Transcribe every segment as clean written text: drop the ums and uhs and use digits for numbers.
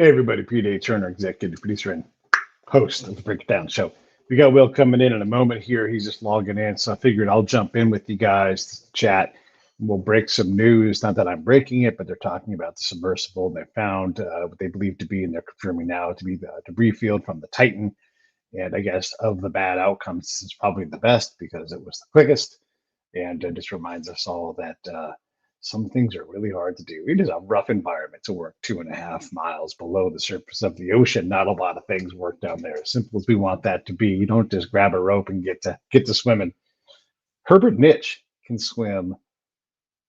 Hey, everybody, P.J. Turner, executive producer and host of the Break It Down Show. We got Will coming in a moment here. He's just logging in, so I figured I'll jump in with you guys to chat. We'll break some news. Not that I'm breaking it, but they're talking about the submersible. They found what they believe to be, and they're confirming now to be the debris field from the Titan. And I guess of the bad outcomes, this is probably the best because it was the quickest. And it just reminds us all that some things are really hard to do. It is a rough environment to work 2.5 miles below the surface of the ocean. Not a lot of things work down there. As simple as we want that to be, you don't just grab a rope and get to swimming. Herbert Nitch can swim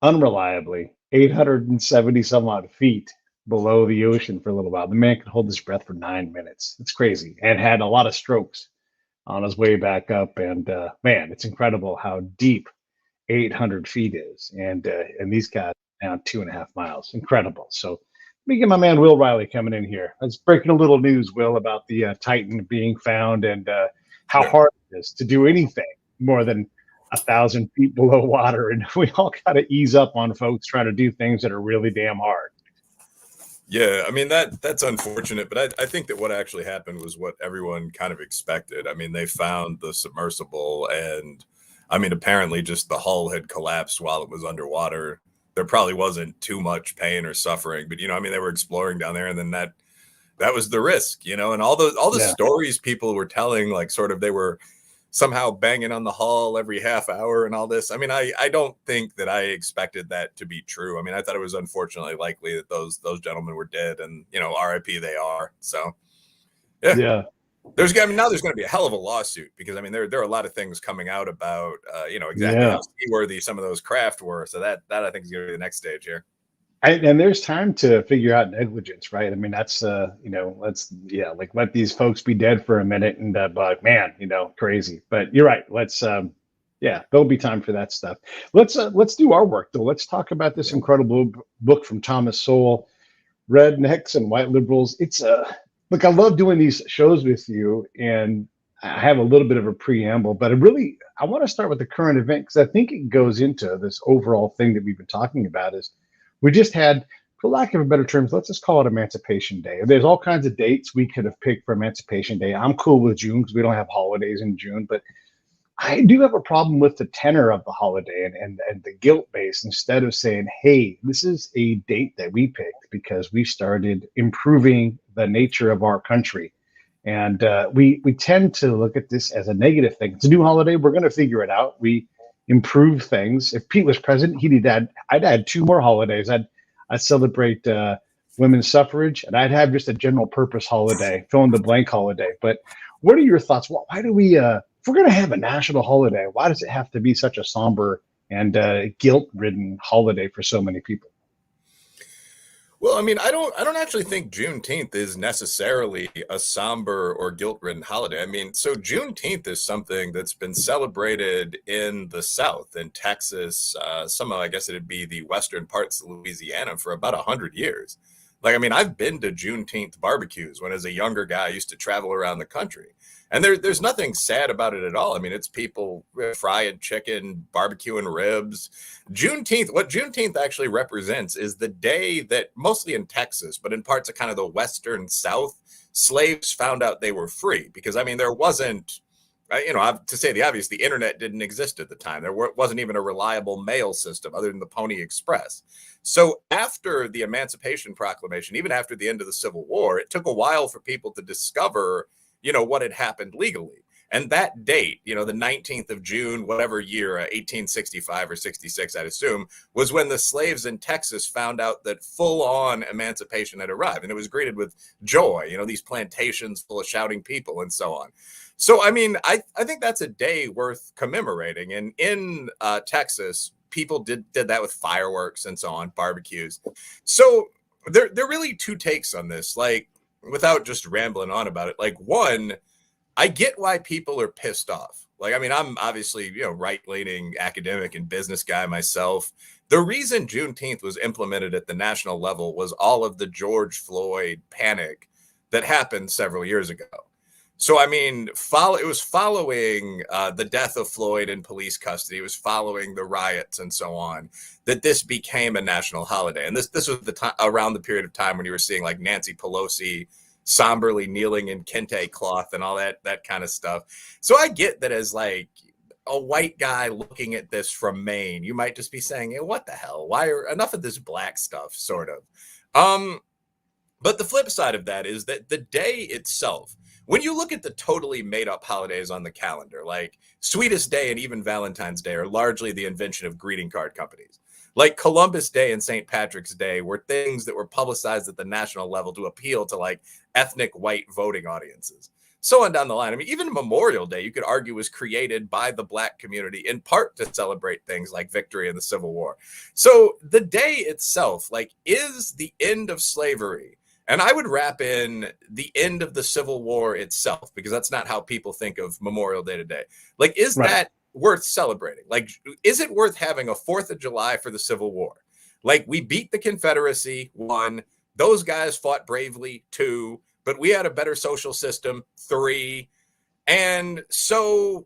unreliably 870 some odd feet below the ocean for a little while. The man could hold his breath for 9 minutes. It's crazy, and had a lot of strokes on his way back up. And man, it's incredible how deep 800 feet is, and these guys down 2.5 miles. Incredible. So let me get my man Will Reilly coming in here. Let's break in a little news, Will, about the Titan being found and how hard it is to do anything more than 1,000 feet below water. And we all got to ease up on folks trying to do things that are really damn hard. Yeah, I mean, that's unfortunate, but I think that what actually happened was what everyone kind of expected. I mean, they found the submersible, and I mean, apparently just the hull had collapsed while it was underwater. There probably wasn't too much pain or suffering, but I mean, they were exploring down there, and then that was the risk, and all the stories people were telling, like sort of they were somehow banging on the hull every half hour and all this. I mean, I don't think that I expected that to be true. I mean, I thought it was unfortunately likely that those gentlemen were dead, and RIP they are. So yeah. Now there's going to be a hell of a lawsuit because I mean there are a lot of things coming out about exactly how seaworthy some of those craft were. So that I think is going to be the next stage here. And there's time to figure out negligence, right? I mean, that's let these folks be dead for a minute and but man, crazy. But you're right. Let's there'll be time for that stuff. Let's do our work though. Let's talk about this incredible book from Thomas Sowell, Rednecks and White Liberals. It's look, I love doing these shows with you, and I have a little bit of a preamble, but I want to start with the current event because I think it goes into this overall thing that we've been talking about. Is we just had, for lack of a better terms, let's just call it Emancipation Day. There's all kinds of dates we could have picked for Emancipation Day. I'm cool with June because we don't have holidays in June, but I do have a problem with the tenor of the holiday and the guilt base. Instead of saying, hey, this is a date that we picked because we started improving the nature of our country. And we tend to look at this as a negative thing. It's a new holiday. We're going to figure it out. We improve things. If Pete was president, I'd add 2 more holidays. I'd celebrate women's suffrage, and I'd have just a general purpose holiday, fill in the blank holiday. But what are your thoughts? Why do we, if we're going to have a national holiday, why does it have to be such a somber and guilt-ridden holiday for so many people? Well, I mean, I don't actually think Juneteenth is necessarily a somber or guilt-ridden holiday. I mean, so Juneteenth is something that's been celebrated in the South, in Texas, I guess it'd be the western parts of Louisiana for about 100 years. Like, I mean, I've been to Juneteenth barbecues when as a younger guy I used to travel around the country. And there's nothing sad about it at all. I mean, it's people frying chicken, barbecuing ribs. What Juneteenth actually represents is the day that, mostly in Texas, but in parts of kind of the western South, slaves found out they were free. Because, I mean, there wasn't, to say the obvious, the internet didn't exist at the time. There wasn't even a reliable mail system other than the Pony Express. So after the Emancipation Proclamation, even after the end of the Civil War, it took a while for people to discover what had happened legally. And that date, the 19th of June, whatever year, 1865 or 66, I'd assume, was when the slaves in Texas found out that full-on emancipation had arrived. And it was greeted with joy, these plantations full of shouting people and so on. So, I mean, I think that's a day worth commemorating. And in Texas, people did that with fireworks and so on, barbecues. So there are really 2 takes on this. Like, without just rambling on about it, like, one, I get why people are pissed off. Like, I mean, I'm obviously, right-leaning academic and business guy myself. The reason Juneteenth was implemented at the national level was all of the George Floyd panic that happened several years ago. So, I mean, it was following the death of Floyd in police custody. It was following the riots and so on that this became a national holiday. And this was the time around the period of time when you were seeing like Nancy Pelosi somberly kneeling in kente cloth and all that kind of stuff. So I get that as like a white guy looking at this from Maine, you might just be saying, hey, what the hell? Why are enough of this black stuff, sort of? But the flip side of that is that the day itself, when you look at the totally made up holidays on the calendar, like Sweetest Day and even Valentine's Day are largely the invention of greeting card companies. Like Columbus Day and St. Patrick's Day were things that were publicized at the national level to appeal to like ethnic white voting audiences. So on down the line. I mean, even Memorial Day, you could argue, was created by the black community in part to celebrate things like victory in the Civil War. So the day itself, like, is the end of slavery. And I would wrap in the end of the Civil War itself, because that's not how people think of Memorial Day today. Like, is that worth celebrating? Like, is it worth having a 4th of July for the Civil War? Like, we beat the Confederacy, 1. Those guys fought bravely, 2. But we had a better social system, 3. And so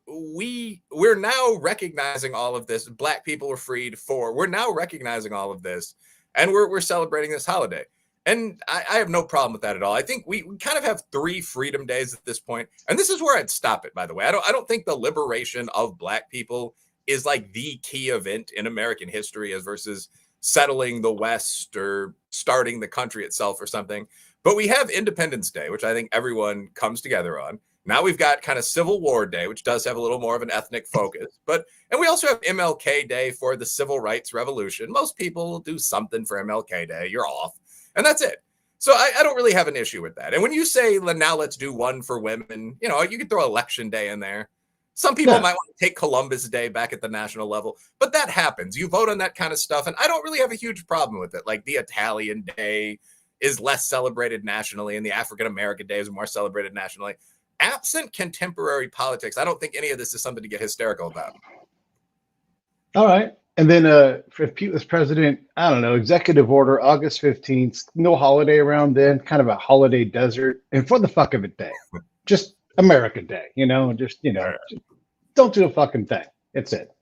we're now recognizing all of this. Black people were freed, 4. We're now recognizing all of this, and we're celebrating this holiday. And I have no problem with that at all. I think we kind of have 3 freedom days at this point. And this is where I'd stop it, by the way. I don't think the liberation of black people is like the key event in American history as versus settling the West or starting the country itself or something. But we have Independence Day, which I think everyone comes together on. Now we've got kind of Civil War Day, which does have a little more of an ethnic focus. And we also have MLK Day for the Civil Rights Revolution. Most people do something for MLK Day. You're off. And that's it. So I don't really have an issue with that. And when you say, now let's do one for women, you could throw Election Day in there. Some people might want to take Columbus Day back at the national level, but that happens. You vote on that kind of stuff. And I don't really have a huge problem with it. Like the Italian Day is less celebrated nationally, and the African-American Day is more celebrated nationally. Absent contemporary politics, I don't think any of this is something to get hysterical about. All right. And then if Pete was president, I don't know, executive order, August 15th, no holiday around then, kind of a holiday desert. And for the fuck of it day, just America Day, just don't do a fucking thing. It's it,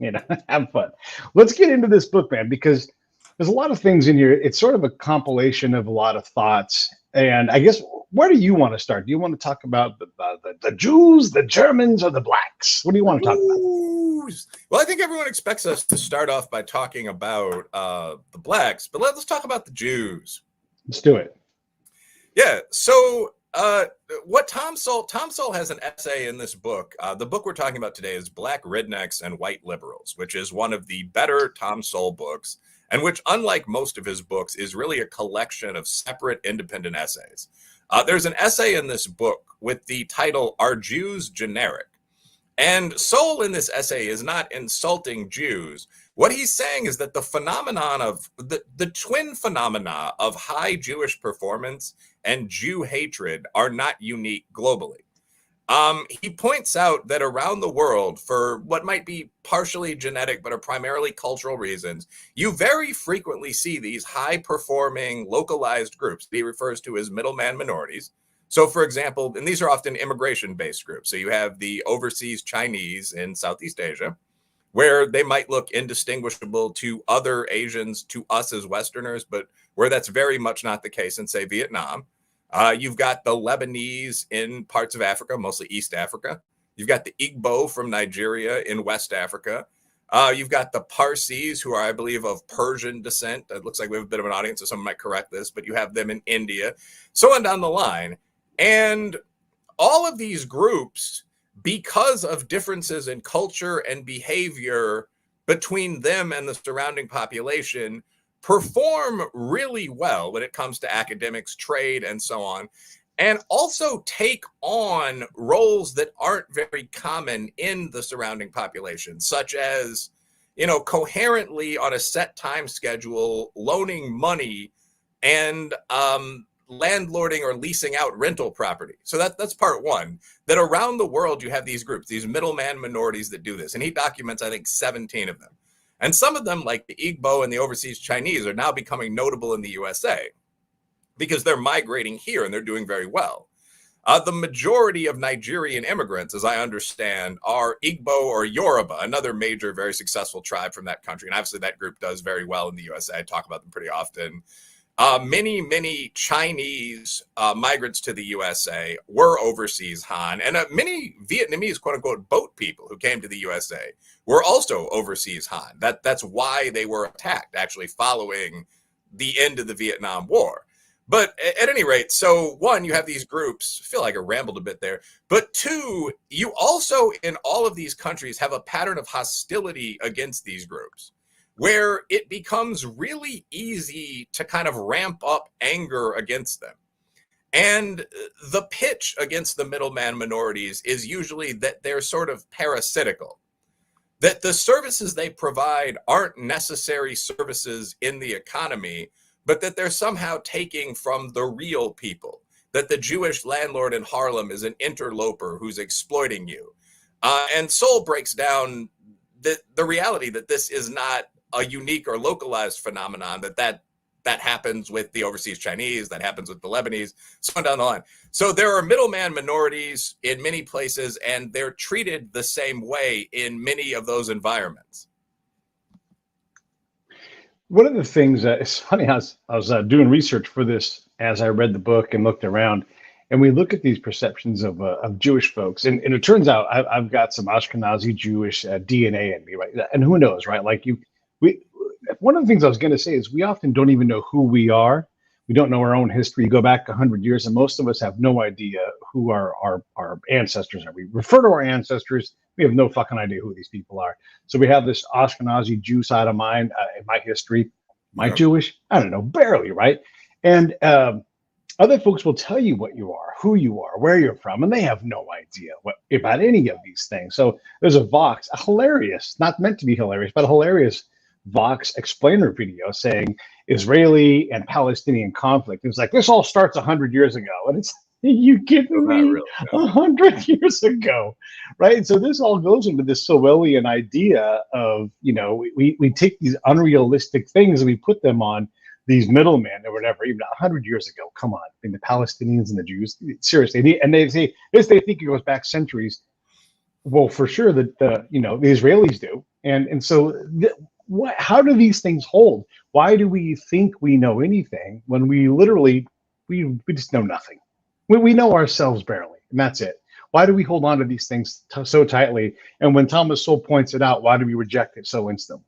have fun. Let's get into this book, man, because there's a lot of things in here. It's sort of a compilation of a lot of thoughts. And I guess, where do you want to start? Do you want to talk about the Jews, the Germans, or the blacks? What do you want to talk about? Well, I think everyone expects us to start off by talking about the blacks, but let's talk about the Jews. Let's do it. Yeah. So what Tom Sowell has an essay in this book. The book we're talking about today is Black Rednecks and White Liberals, which is one of the better Tom Sowell books, and which, unlike most of his books, is really a collection of separate independent essays. There's an essay in this book with the title, Are Jews Generic? And Sowell in this essay is not insulting Jews. What he's saying is that the phenomenon of the twin phenomena of high Jewish performance and Jew hatred are not unique globally. He points out that around the world, for what might be partially genetic but are primarily cultural reasons, you very frequently see these high-performing, localized groups that he refers to as middleman minorities. So, for example, and these are often immigration-based groups. So you have the overseas Chinese in Southeast Asia, where they might look indistinguishable to other Asians, to us as Westerners, but where that's very much not the case in, say, Vietnam. You've got the Lebanese in parts of Africa, mostly East Africa. You've got the Igbo from Nigeria in West Africa. You've got the Parsis, who are, I believe, of Persian descent. It looks like we have a bit of an audience, so someone might correct this, but you have them in India, so on down the line. And all of these groups, because of differences in culture and behavior between them and the surrounding population, perform really well when it comes to academics, trade, and so on, and also take on roles that aren't very common in the surrounding population, such as, coherently on a set time schedule, loaning money and landlording or leasing out rental property. So that's part one, that around the world you have these groups, these middleman minorities that do this. And he documents, I think, 17 of them. And some of them, like the Igbo and the overseas Chinese, are now becoming notable in the USA because they're migrating here and they're doing very well. The majority of Nigerian immigrants, as I understand, are Igbo or Yoruba, another major, very successful tribe from that country. And obviously that group does very well in the USA. I talk about them pretty often. Many Chinese migrants to the USA were overseas Han, and many Vietnamese, quote unquote, boat people who came to the USA were also overseas Han. That's why they were attacked, actually, following the end of the Vietnam War. But at any rate, so one, you have these groups. I feel like I rambled a bit there. But two, you also, in all of these countries, have a pattern of hostility against these groups, where it becomes really easy to kind of ramp up anger against them. And the pitch against the middleman minorities is usually that they're sort of parasitical, that the services they provide aren't necessary services in the economy, but that they're somehow taking from the real people, that the Jewish landlord in Harlem is an interloper who's exploiting you. And Sowell breaks down the reality that this is not a unique or localized phenomenon, that happens with the overseas Chinese, that happens with the Lebanese, so on down the line. So there are middleman minorities in many places, and they're treated the same way in many of those environments. One of the things that it's funny, I was doing research for this as I read the book and looked around, and we look at these perceptions of Jewish folks, and it turns out I've got some Ashkenazi Jewish DNA in me, right? And who knows, right? Like one of the things I was going to say is we often don't even know who we are. We don't know our own history. You go back 100 years, and most of us have no idea who our ancestors are. We refer to our ancestors. We have no fucking idea who these people are. So we have this Ashkenazi Jew side of mine in my history. Am I Jewish? I don't know, barely, right? And other folks will tell you what you are, who you are, where you're from, and they have no idea about any of these things. So there's a hilarious, not meant to be hilarious, but a hilarious Vox explainer video saying Israeli and Palestinian conflict. It's like, this all starts 100 years ago. And it's, you kidding me? 100 years ago, right? So this all goes into this Sowellian idea of, we take these unrealistic things and we put them on these middlemen or whatever, even 100 years ago. Come on, I mean, the Palestinians and the Jews, seriously. And they say this, they think it goes back centuries. Well, for sure that the Israelis do. And so how do these things hold? Why do we think we know anything when we literally, we just know nothing? We know ourselves barely, and that's it. Why do we hold on to these things so tightly? And when Thomas Sowell points it out, why do we reject it so instantly?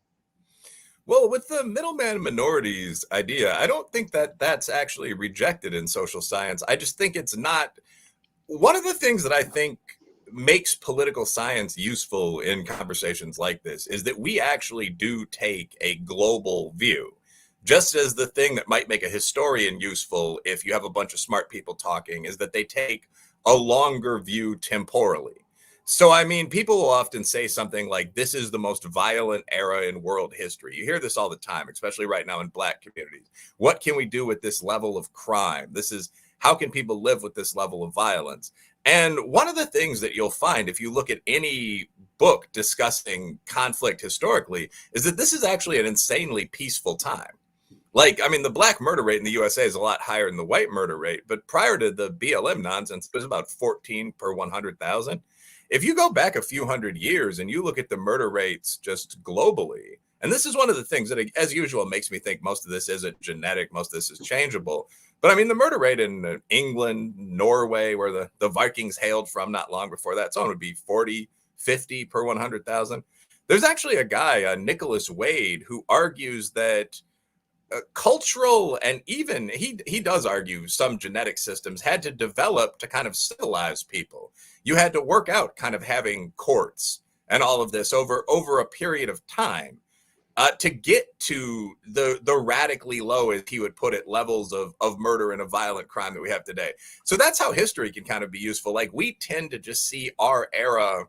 Well, with the middleman minorities idea, I don't think that that's actually rejected in social science. I just think it's not. One of the things that I think makes political science useful in conversations like this is that we actually do take a global view. Just as the thing that might make a historian useful if you have a bunch of smart people talking is that they take a longer view temporally. So, I mean, people will often say something like, this is the most violent era in world history. You hear this all the time, especially right now in Black communities. What can we do with this level of crime? How can people live with this level of violence? And one of the things that you'll find if you look at any book discussing conflict historically is that this is actually an insanely peaceful time. Like, I mean, the Black murder rate in the USA is a lot higher than the white murder rate, but prior to the BLM nonsense, it was about 14 per 100,000. If you go back a few hundred years and you look at the murder rates just globally, and this is one of the things that, as usual, makes me think most of this isn't genetic, most of this is changeable. But I mean, the murder rate in England, Norway, where the Vikings hailed from not long before that, so it would be 40, 50 per 100,000. There's actually a guy, Nicholas Wade, who argues that cultural and even he does argue some genetic systems had to develop to kind of civilize people. You had to work out kind of having courts and all of this over a period of time. To get to the radically low, as he would put it, levels of murder and of violent crime that we have today. So that's how history can kind of be useful. Like, we tend to just see our era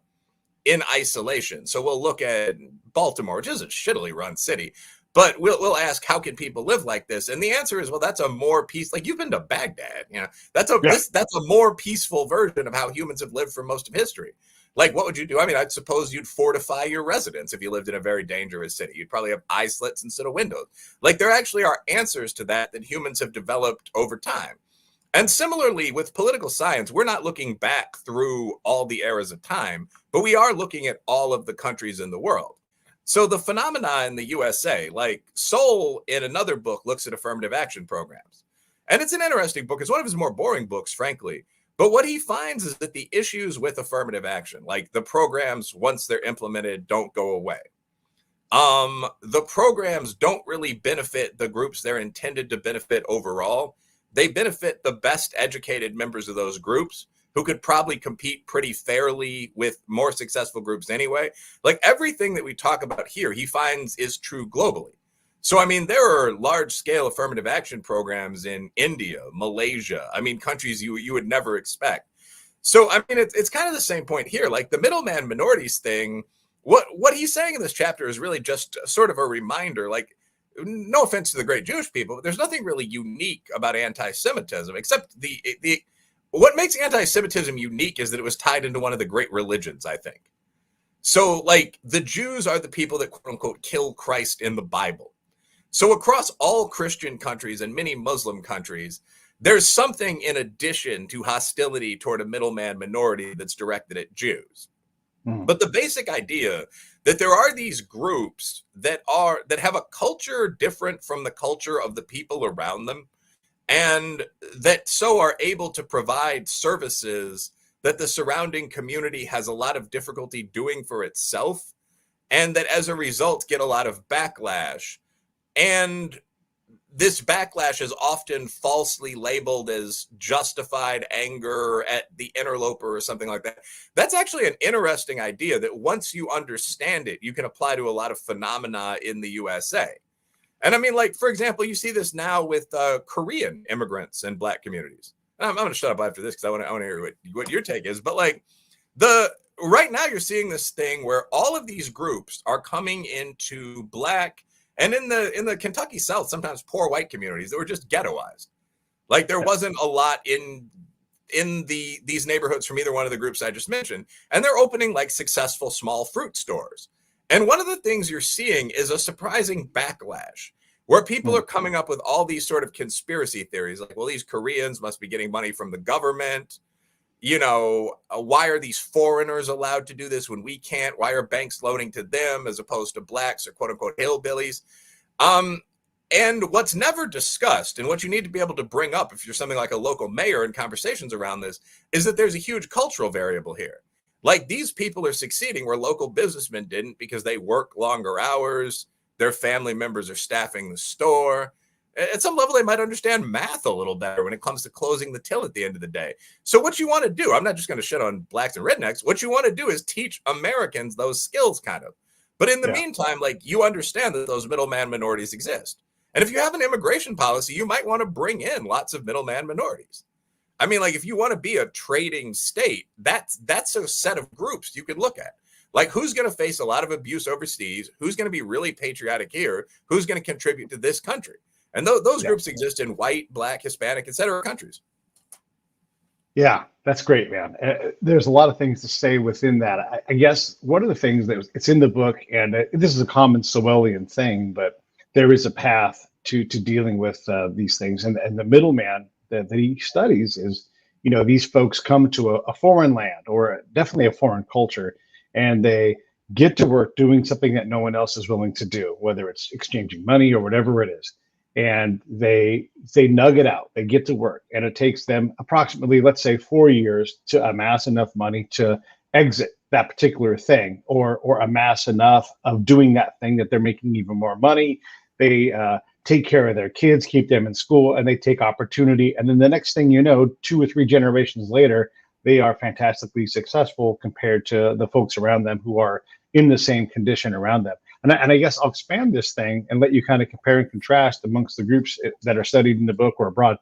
in isolation. So we'll look at Baltimore, which is a shittily run city, but we'll ask, how can people live like this? And the answer is, well, that's a more peace. Like, you've been to Baghdad, that's a more peaceful version of how humans have lived for most of history. Like, what would you do? I mean, I'd suppose you'd fortify your residence if you lived in a very dangerous city. You'd probably have eye slits instead of windows. Like, there actually are answers to that humans have developed over time. And similarly, with political science, we're not looking back through all the eras of time, but we are looking at all of the countries in the world. So the phenomena in the USA, like Sowell in another book looks at affirmative action programs. And it's an interesting book. It's one of his more boring books, frankly. But what he finds is that the issues with affirmative action, like the programs, once they're implemented, don't go away. The programs don't really benefit the groups they're intended to benefit overall. They benefit the best educated members of those groups who could probably compete pretty fairly with more successful groups anyway. Like everything that we talk about here, he finds is true globally. So, I mean, there are large scale affirmative action programs in India, Malaysia, I mean, countries you would never expect. So, I mean, it's kind of the same point here. Like the middleman minorities thing, what he's saying in this chapter is really just sort of a reminder, like, no offense to the great Jewish people, but there's nothing really unique about anti-Semitism, except the what makes anti-Semitism unique is that it was tied into one of the great religions, I think. So, like, the Jews are the people that, quote unquote, kill Christ in the Bible. So across all Christian countries and many Muslim countries, there's something in addition to hostility toward a middleman minority that's directed at Jews. But the basic idea that there are these groups that have a culture different from the culture of the people around them, and that so are able to provide services that the surrounding community has a lot of difficulty doing for itself, and that as a result get a lot of backlash. And this backlash is often falsely labeled as justified anger at the interloper or something like that. That's actually an interesting idea that once you understand it, you can apply to a lot of phenomena in the USA. And I mean, like, for example, you see this now with Korean immigrants and Black communities. And I'm going to shut up after this because I want to hear what your take is. But like right now you're seeing this thing where all of these groups are coming into Black and in the Kentucky South, sometimes poor white communities that were just ghettoized. Like there wasn't a lot in these neighborhoods from either one of the groups I just mentioned. And they're opening like successful small fruit stores. And one of the things you're seeing is a surprising backlash where people are coming up with all these sort of conspiracy theories. Like, well, these Koreans must be getting money from the government. You know, why are these foreigners allowed to do this when we can't? Why are banks loaning to them as opposed to Blacks or quote unquote hillbillies? And what's never discussed and what you need to be able to bring up if you're something like a local mayor in conversations around this is that there's a huge cultural variable here. Like these people are succeeding where local businessmen didn't because they work longer hours. Their family members are staffing the store. At some level, they might understand math a little better when it comes to closing the till at the end of the day. So what you want to do, I'm not just going to shit on Blacks and rednecks. What you want to do is teach Americans those skills kind of. But in the meantime, like you understand that those middleman minorities exist. And if you have an immigration policy, you might want to bring in lots of middleman minorities. I mean, like if you want to be a trading state, that's a set of groups you could look at. Like who's going to face a lot of abuse overseas? Who's going to be really patriotic here? Who's going to contribute to this country? And those groups exist in white, Black, Hispanic, et cetera countries. Yeah, that's great, man. There's a lot of things to say within that. I guess one of the things that it's in the book, and this is a common Sowellian thing, but there is a path to dealing with these things. And the middleman that he studies is, you know, these folks come to a foreign land or definitely a foreign culture, and they get to work doing something that no one else is willing to do, whether it's exchanging money or whatever it is. And they nug it out. They get to work, and it takes them approximately, let's say, 4 years to amass enough money to exit that particular thing, or amass enough of doing that thing that they're making even more money. They take care of their kids, keep them in school, and they take opportunity. And then the next thing you know, 2 or 3 generations later, they are fantastically successful compared to the folks around them who are in the same condition around them. And I guess I'll expand this thing and let you kind of compare and contrast amongst the groups that are studied in the book or abroad.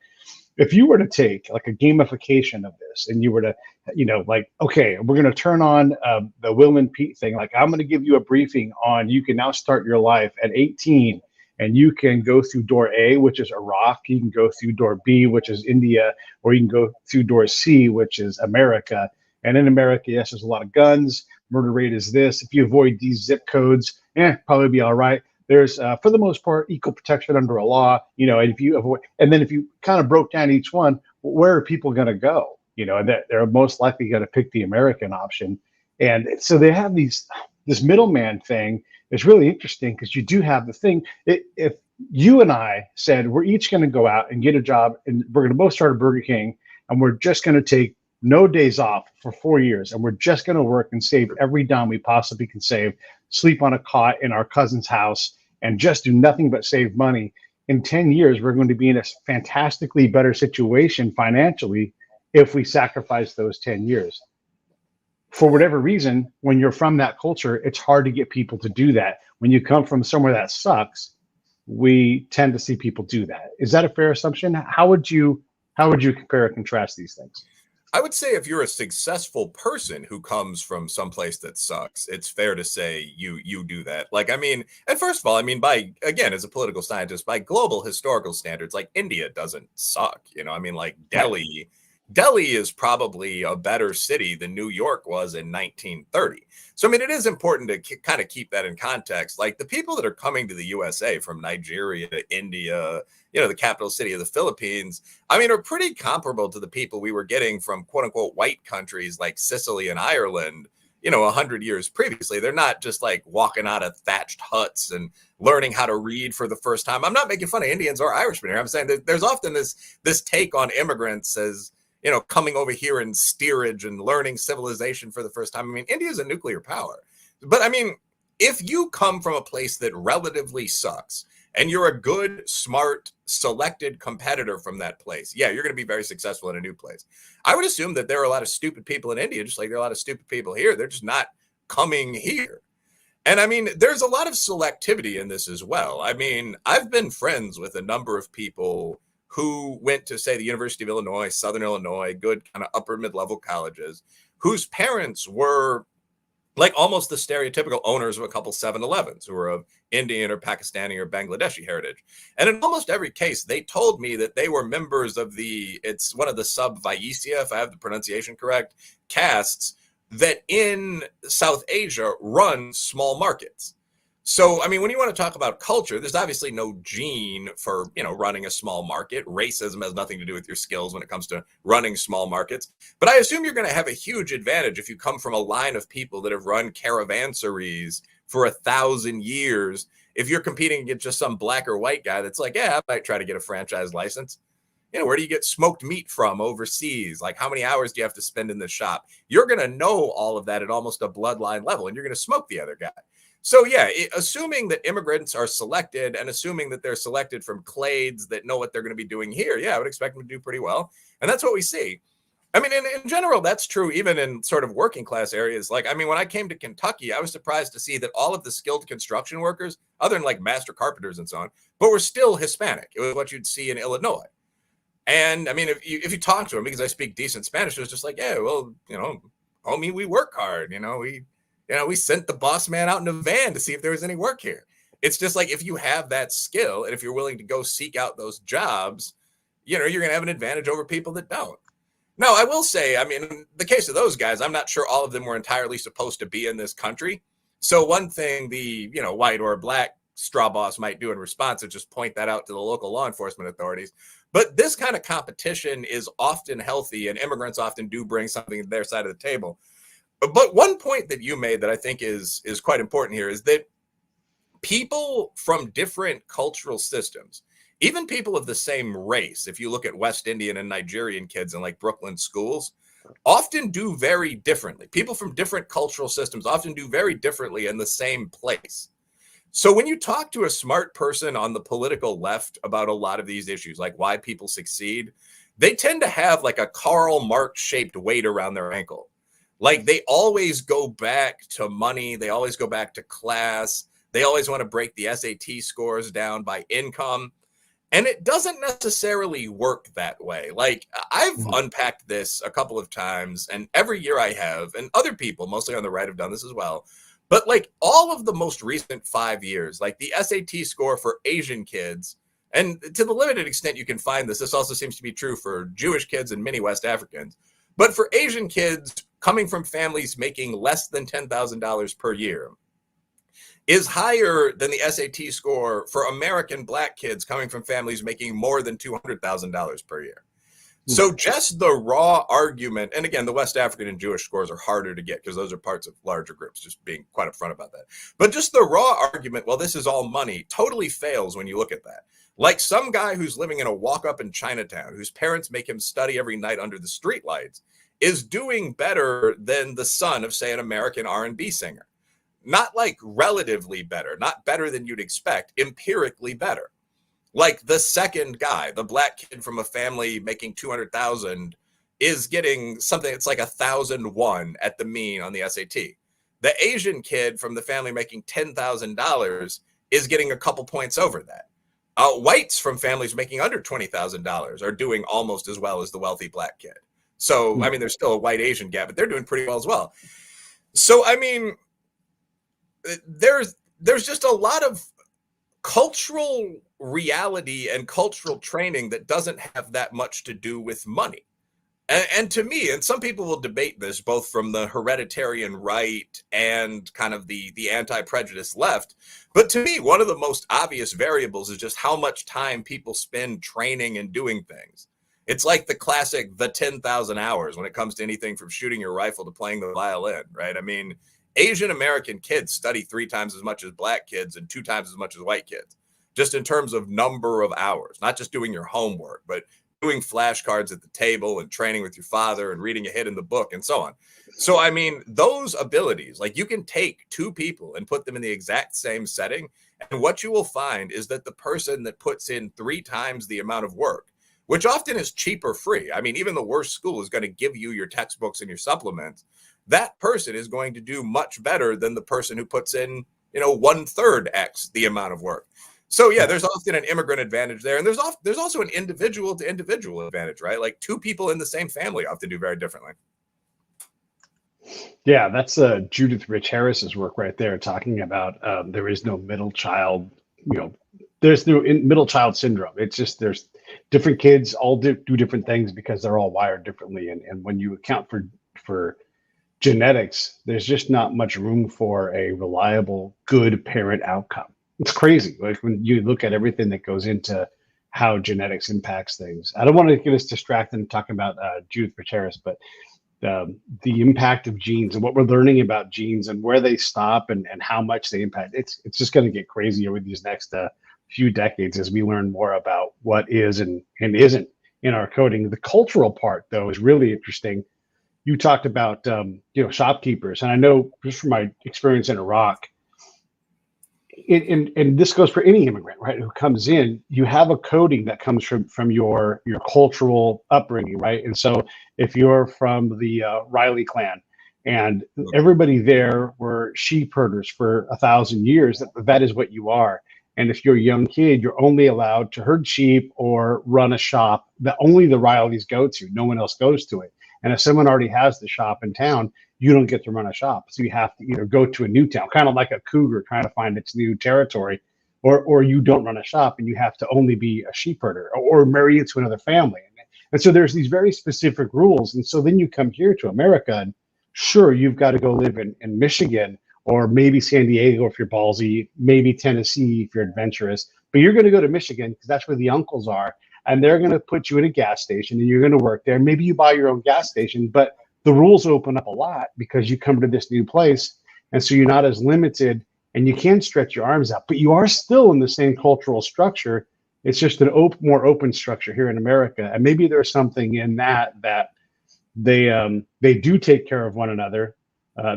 If you were to take like a gamification of this and you were to, you know, like, okay, we're going to turn on the Will and Pete thing. Like, I'm going to give you a briefing on you can now start your life at 18 and you can go through door A, which is Iraq. You can go through door B, which is India, or you can go through door C, which is America. And in America, yes, there's a lot of guns. Murder rate is this. If you avoid these zip codes, probably be all right. There's, for the most part, equal protection under a law, you know, and if you avoid, and then if you kind of broke down each one, where are people going to go? And they're most likely going to pick the American option. And so they have this middleman thing. It's really interesting because you do have the thing. If you and I said we're each going to go out and get a job and we're going to both start a Burger King and we're just going to take no days off for 4 years and we're just going to work and save every dime we possibly can save, sleep on a cot in our cousin's house, and just do nothing but save money. In 10 years, we're going to be in a fantastically better situation financially if we sacrifice those 10 years. For whatever reason, when you're from that culture, it's hard to get people to do that. When you come from somewhere that sucks, we tend to see people do that. Is that a fair assumption? How would you compare and contrast these things? I would say if you're a successful person who comes from someplace that sucks, it's fair to say you do that. Like, I mean, and first of all, I mean, again, as a political scientist, by global historical standards, like India doesn't suck. I mean, like Delhi is probably a better city than New York was in 1930. So, I mean, it is important to kind of keep that in context. Like the people that are coming to the USA from Nigeria to India, the capital city of the Philippines, I mean, are pretty comparable to the people we were getting from quote unquote white countries like Sicily and Ireland, 100 years previously. They're not just like walking out of thatched huts and learning how to read for the first time. I'm not making fun of Indians or Irishmen here. I'm saying that there's often this take on immigrants as, coming over here in steerage and learning civilization for the first time. I mean, India is a nuclear power. But I mean, if you come from a place that relatively sucks and you're a good, smart, selected competitor from that place, yeah, you're going to be very successful in a new place. I would assume that there are a lot of stupid people in India, just like there are a lot of stupid people here. They're just not coming here. And I mean, there's a lot of selectivity in this as well. I mean, I've been friends with a number of people who went to, say, the University of Illinois, Southern Illinois, good kind of upper mid-level colleges, whose parents were like almost the stereotypical owners of a couple 7-Elevens who were of Indian or Pakistani or Bangladeshi heritage. And in almost every case, they told me that they were members of it's one of the sub-Vaisya, if I have the pronunciation correct, castes that in South Asia run small markets. So, I mean, when you want to talk about culture, there's obviously no gene for, running a small market. Racism has nothing to do with your skills when it comes to running small markets. But I assume you're going to have a huge advantage if you come from a line of people that have run caravanseries for 1,000 years. If you're competing against just some black or white guy that's like, yeah, I might try to get a franchise license. Where do you get smoked meat from overseas? Like, how many hours do you have to spend in the shop? You're going to know all of that at almost a bloodline level, and you're going to smoke the other guy. So, yeah, assuming that immigrants are selected and assuming that they're selected from clades that know what they're going to be doing here, yeah, I would expect them to do pretty well. And that's what we see. I mean, in general, that's true even in sort of working class areas. Like, I mean, when I came to Kentucky, I was surprised to see that all of the skilled construction workers, other than like master carpenters and so on, but were still Hispanic. It was what you'd see in Illinois. And I mean, if you talk to them, because I speak decent Spanish, it was just like, yeah, well, homie, we work hard. We sent the boss man out in a van to see if there was any work here. It's just like, if you have that skill and if you're willing to go seek out those jobs, you're going to have an advantage over people that don't. Now, I will say, I mean, in the case of those guys, I'm not sure all of them were entirely supposed to be in this country. So one thing the, white or black straw boss might do in response is just point that out to the local law enforcement authorities. But this kind of competition is often healthy, and immigrants often do bring something to their side of the table. But one point that you made that I think is quite important here is that people from different cultural systems, even people of the same race, if you look at West Indian and Nigerian kids in like Brooklyn schools, often do very differently. People from different cultural systems often do very differently in the same place. So when you talk to a smart person on the political left about a lot of these issues, like why people succeed, they tend to have like a Karl Marx shaped weight around their ankle. Like they always go back to money. They always go back to class. They always want to break the SAT scores down by income. And it doesn't necessarily work that way. Like I've unpacked this a couple of times, and every year I have, and other people, mostly on the right, have done this as well. But like all of the most recent 5 years, like the SAT score for Asian kids, and to the limited extent you can find this also seems to be true for Jewish kids and many West Africans. But for Asian kids coming from families making less than $10,000 per year is higher than the SAT score for American black kids coming from families making more than $200,000 per year. So just the raw argument, and again, the West African and Jewish scores are harder to get because those are parts of larger groups, just being quite upfront about that. But just the raw argument, well, this is all money, totally fails when you look at that. Like some guy who's living in a walk-up in Chinatown, whose parents make him study every night under the streetlights, is doing better than the son of, say, an American R&B singer. Not like relatively better, not better than you'd expect, empirically better. Like the second guy, the black kid from a family making 200,000 is getting something that's like 1,001 at the mean on the SAT. The Asian kid from the family making $10,000 is getting a couple points over that. Whites from families making under $20,000 are doing almost as well as the wealthy black kid. So, I mean, there's still a white Asian gap, but they're doing pretty well as well. So, I mean, there's just a lot of cultural reality and cultural training that doesn't have that much to do with money. And to me, and some people will debate this both from the hereditarian right and kind of the anti-prejudice left, but to me, one of the most obvious variables is just how much time people spend training and doing things. It's like the classic, the 10,000 hours when it comes to anything from shooting your rifle to playing the violin, right? I mean, Asian American kids study 3 times as much as black kids and 2 times as much as white kids, just in terms of number of hours, not just doing your homework, but doing flashcards at the table and training with your father and reading a hit in the book and so on. So, I mean, those abilities, like you can take 2 people and put them in the exact same setting. And what you will find is that the person that puts in 3 times the amount of work, which often is cheap or free. I mean, even the worst school is going to give you your textbooks and your supplements. That person is going to do much better than the person who puts in, 1/3 X the amount of work. So yeah, there's often an immigrant advantage there. And there's also an individual to individual advantage, right? Like 2 people in the same family often do very differently. Yeah, that's Judith Rich Harris's work right there, talking about there is no middle child, there's no middle child syndrome. It's just there's different kids all do different things because they're all wired differently. And when you account for genetics, there's just not much room for a reliable, good parent outcome. It's crazy. Like when you look at everything that goes into how genetics impacts things. I don't want to get us distracted and talking about Judith Rich Harris, but the impact of genes and what we're learning about genes and where they stop and how much they impact. It's just going to get crazy over these next few decades as we learn more about what is and isn't in our coding. The cultural part, though, is really interesting. You talked about shopkeepers, and I know just from my experience in Iraq, and this goes for any immigrant, right, who comes in, you have a coding that comes from your cultural upbringing, right? And so if you're from the Reilly clan and everybody there were sheep herders for 1,000 years, that is what you are. And if you're a young kid, you're only allowed to herd sheep or run a shop that only the Reillys go to. No one else goes to it. And if someone already has the shop in town, you don't get to run a shop. So you have to either go to a new town, kind of like a cougar trying to find its new territory, or you don't run a shop and you have to only be a sheep herder or marry into another family. And so there's these very specific rules. And so then you come here to America and sure, you've got to go live in Michigan or maybe San Diego if you're ballsy, maybe Tennessee if you're adventurous, but you're going to go to Michigan because that's where the uncles are. And they're going to put you in a gas station and you're going to work there. Maybe you buy your own gas station, but the rules open up a lot because you come to this new place. And so you're not as limited and you can stretch your arms out, but you are still in the same cultural structure. It's just an more open structure here in America. And maybe there's something in that they do take care of one another.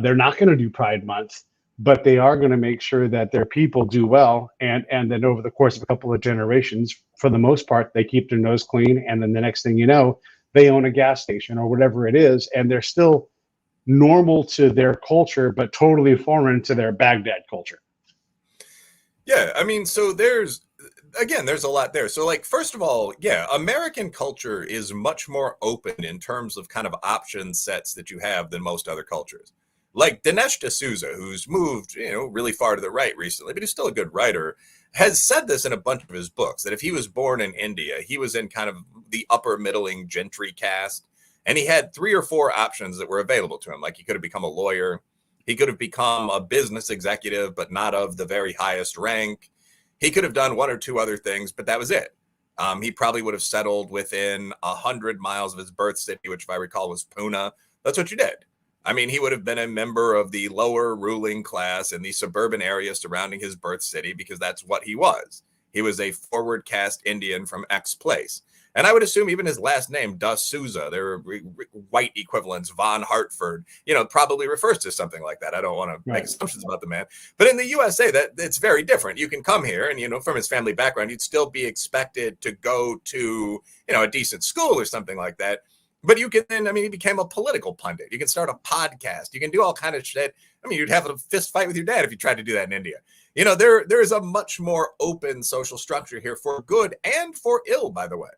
They're not going to do Pride Month, but they are going to make sure that their people do well. And then over the course of a couple of generations, for the most part, they keep their nose clean. And then the next thing you know, they own a gas station or whatever it is, and they're still normal to their culture, but totally foreign to their Baghdad culture. Yeah, I mean, so there's a lot there. So like, first of all, yeah, American culture is much more open in terms of kind of option sets that you have than most other cultures. Like Dinesh D'Souza, who's moved, really far to the right recently, but he's still a good writer, has said this in a bunch of his books, that if he was born in India, he was in kind of the upper middling gentry caste, and he had 3 or 4 options that were available to him. Like he could have become a lawyer, he could have become a business executive, but not of the very highest rank. He could have done 1 or 2 other things, but that was it. He probably would have settled within 100 miles of his birth city, which, if I recall, was Pune. That's what you did. I mean, he would have been a member of the lower ruling class in the suburban area surrounding his birth city because that's what he was. He was a forward caste Indian from X place. And I would assume even his last name, D'Souza, their white equivalents, Von Hartford, probably refers to something like that. I don't want to make assumptions about the man. But in the USA, that it's very different. You can come here and, from his family background, you'd still be expected to go to, a decent school or something like that. But you can then, he became a political pundit. You can start a podcast. You can do all kind of shit. You'd have a fist fight with your dad if you tried to do that in India. There is a much more open social structure here for good and for ill, by the way.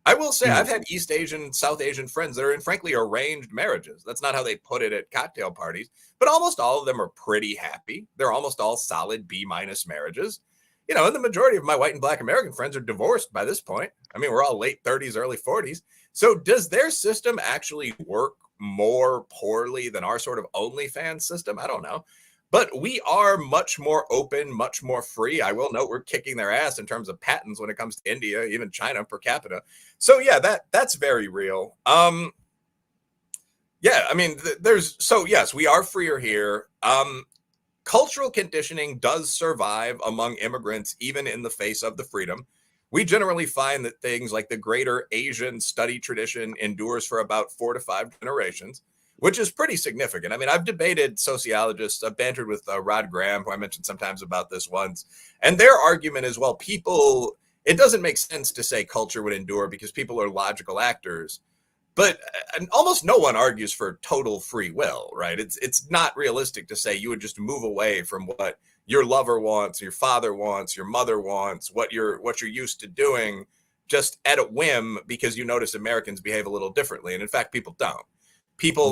I will say I've had East Asian, South Asian friends that are in, frankly, arranged marriages. That's not how they put it at cocktail parties, but almost all of them are pretty happy. They're almost all solid B- marriages. And the majority of my white and black American friends are divorced by this point. We're all late 30s, early 40s. So does their system actually work more poorly than our sort of OnlyFans system? I don't know. But we are much more open, much more free. I will note we're kicking their ass in terms of patents when it comes to India, even China per capita. So yeah, that's very real. Yes, we are freer here. Cultural conditioning does survive among immigrants, even in the face of the freedom. We generally find that things like the greater Asian study tradition endures for about 4 to 5 generations, which is pretty significant. I've debated sociologists. I've bantered with Rod Graham, who I mentioned sometimes about this once. And their argument is, well, it doesn't make sense to say culture would endure because people are logical actors. But almost no one argues for total free will, right? It's not realistic to say you would just move away from what your lover wants, your father wants, your mother wants, what you're used to doing just at a whim because you notice Americans behave a little differently. And in fact, people don't.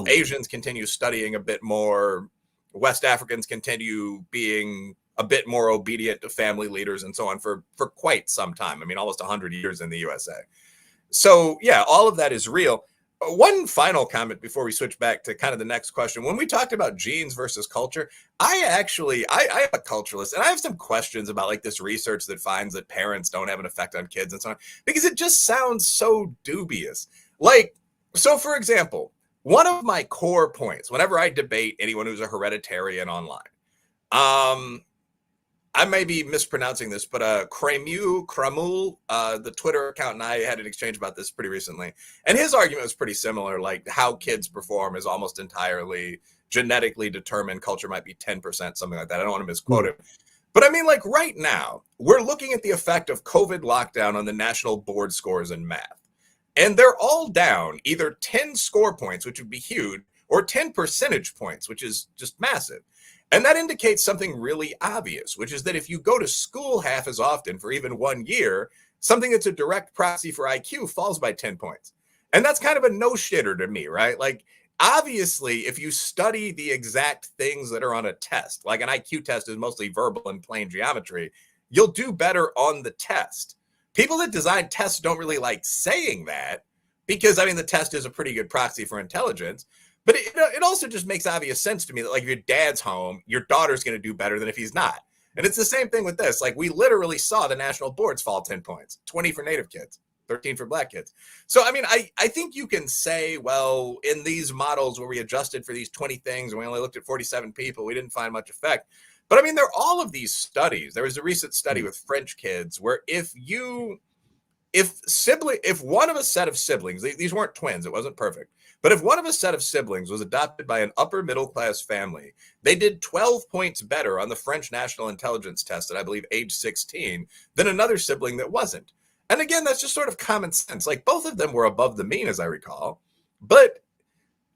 Asians continue studying a bit more. West Africans continue being a bit more obedient to family leaders and so on for quite some time. Almost 100 years in the USA. So yeah, all of that is real. One final comment before we switch back to kind of the next question. When we talked about genes versus culture, I am a culturalist, and I have some questions about like this research that finds that parents don't have an effect on kids and so on, because it just sounds so dubious. So for example, one of my core points, whenever I debate anyone who's a hereditarian online, I may be mispronouncing this, but Kramul, the Twitter account, and I had an exchange about this pretty recently. And his argument was pretty similar, like how kids perform is almost entirely genetically determined. Culture might be 10%, something like that. I don't want to misquote it. But right now, we're looking at the effect of COVID lockdown on the national board scores in math. And they're all down either 10 score points, which would be huge, or 10 percentage points, which is just massive. And that indicates something really obvious, which is that if you go to school half as often for even 1 year, something that's a direct proxy for IQ falls by 10 points. And that's kind of a no-shitter to me, right? Like, obviously, if you study the exact things that are on a test, like an IQ test is mostly verbal and plain geometry, you'll do better on the test. People that design tests don't really like saying that because, the test is a pretty good proxy for intelligence. But it also just makes obvious sense to me that, like, if your dad's home, your daughter's going to do better than if he's not. And it's the same thing with this. Like, we literally saw the national boards fall 10 points, 20 for Native kids, 13 for Black kids. So, I think you can say, well, in these models where we adjusted for these 20 things and we only looked at 47 people, we didn't find much effect. But, there are all of these studies. There was a recent study with French kids where if one of a set of siblings, these weren't twins, it wasn't perfect. But if one of a set of siblings was adopted by an upper middle class family, they did 12 points better on the French National Intelligence Test at, I believe, age 16 than another sibling that wasn't. And again, that's just sort of common sense. Like, both of them were above the mean, as I recall. But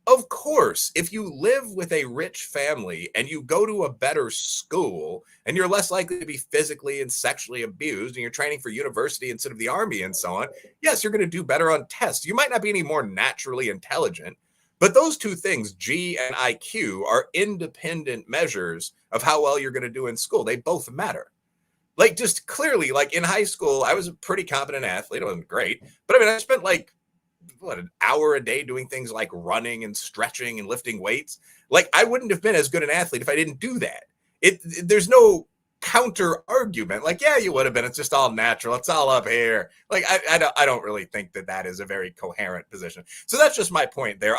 of course, if you live with a rich family and you go to a better school and you're less likely to be physically and sexually abused and you're training for university instead of the army and so on, yes, you're going to do better on tests. You might not be any more naturally intelligent, but those two things, G and IQ, are independent measures of how well you're going to do in school. They both matter. Like, just clearly, like in high school, I was a pretty competent athlete. It wasn't great, but I spent like an hour a day doing things like running and stretching and lifting weights. Like, I wouldn't have been as good an athlete if I didn't do that. There's no counter argument. Like, yeah, you would have been. It's just all natural. It's all up here. Like, I don't really think that is a very coherent position. So that's just my point there.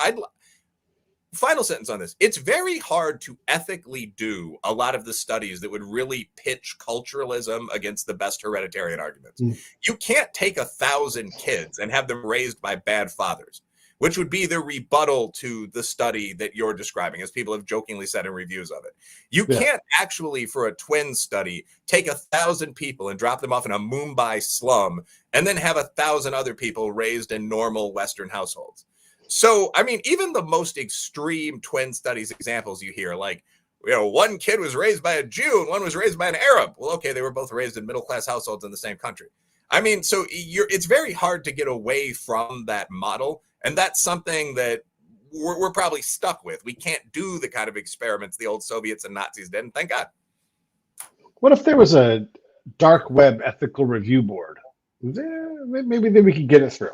Final sentence on this. It's very hard to ethically do a lot of the studies that would really pitch culturalism against the best hereditarian arguments. You can't take 1,000 kids and have them raised by bad fathers, which would be the rebuttal to the study that you're describing, as people have jokingly said in reviews of it. You can't actually, for a twin study, take 1,000 people and drop them off in a Mumbai slum and then have 1,000 other people raised in normal Western households. So, I mean, even the most extreme twin studies examples you hear, like, one kid was raised by a Jew and one was raised by an Arab. Well, okay, they were both raised in middle-class households in the same country. I mean, so it's very hard to get away from that model. And that's something that we're probably stuck with. We can't do the kind of experiments the old Soviets and Nazis did, and thank God. What if there was a dark web ethical review board? Maybe then we could get it through.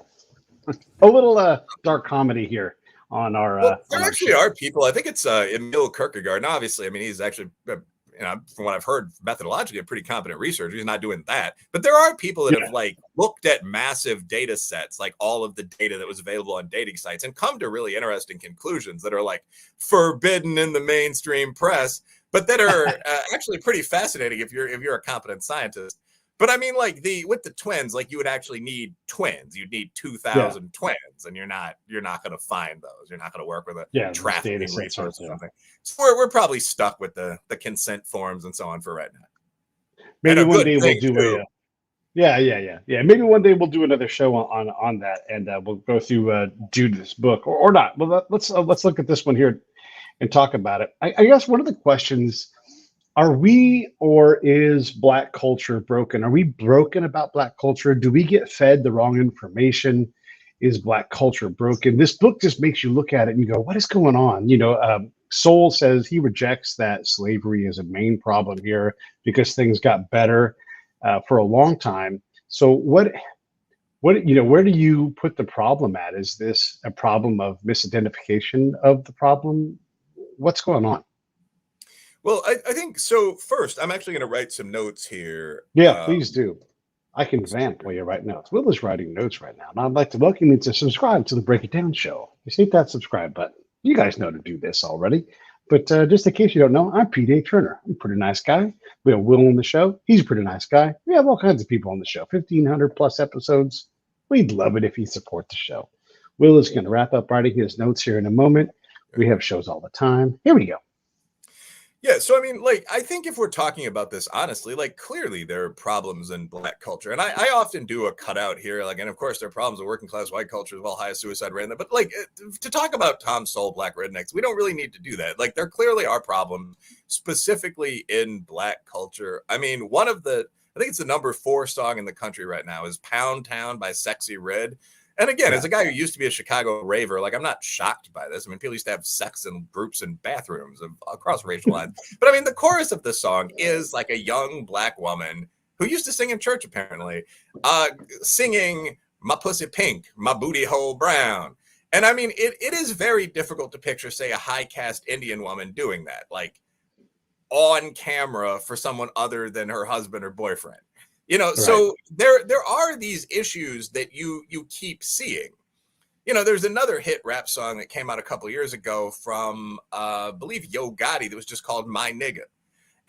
A little dark comedy here on our. There actually are people. I think it's Emil Kierkegaard. Now, obviously, I mean, he's actually, from what I've heard, methodologically a pretty competent researcher. He's not doing that. But there are people that have like looked at massive data sets, like all of the data that was available on dating sites, and come to really interesting conclusions that are like forbidden in the mainstream press, but that are actually pretty fascinating if you're a competent scientist. But I mean, like with the twins, like you would actually need twins. You'd need 2,000 twins, and you're not going to find those. You're not going to work with a trafficking resource or something. So we're probably stuck with the consent forms and so on for right now. Maybe one day we'll do Maybe one day we'll do another show on that, and we'll go through Judith's book or not. Well, let's look at this one here and talk about it. I guess one of the questions. Are we, or is Black culture broken? Are we broken about Black culture? Do we get fed the wrong information? Is Black culture broken? This book just makes you look at it and you go, what is going on? Sowell says he rejects that slavery is a main problem here because things got better for a long time. So what, where do you put the problem at? Is this a problem of misidentification of the problem? What's going on? Well, I think so. First, I'm actually going to write some notes here. Yeah, please do. I can vamp while you write notes. Will is writing notes right now, and I'd like to welcome you to subscribe to the Break It Down Show. Just hit that subscribe button. You guys know to do this already, but just in case you don't know, I'm P.J. Turner. I'm a pretty nice guy. We have Will on the show. He's a pretty nice guy. We have all kinds of people on the show. 1,500 plus episodes. We'd love it if you support the show. Will is going to wrap up writing his notes here in a moment. We have shows all the time. Here we go. Yeah, so I mean, like, I think if we're talking about this honestly, like, clearly there are problems in Black culture. And I often do a cutout here, like, and of course there are problems with working class white culture as well, highest suicide rate. But like, to talk about Tom Sowell, Black Rednecks, we don't really need to do that. Like, there clearly are problems specifically in Black culture. I mean, I think it's the number 4 song in the country right now is Pound Town by Sexy Red. And again, as a guy who used to be a Chicago raver, like, I'm not shocked by this. I mean, people used to have sex in groups in bathrooms across racial lines. But I mean, the chorus of the song is like a young Black woman who used to sing in church, apparently, singing "My pussy pink, my booty hole brown." And I mean, it is very difficult to picture, say, a high caste Indian woman doing that, like on camera for someone other than her husband or boyfriend. Right. So there are these issues that you keep seeing. There's another hit rap song that came out a couple of years ago from, I believe, Yo Gotti that was just called My Nigga.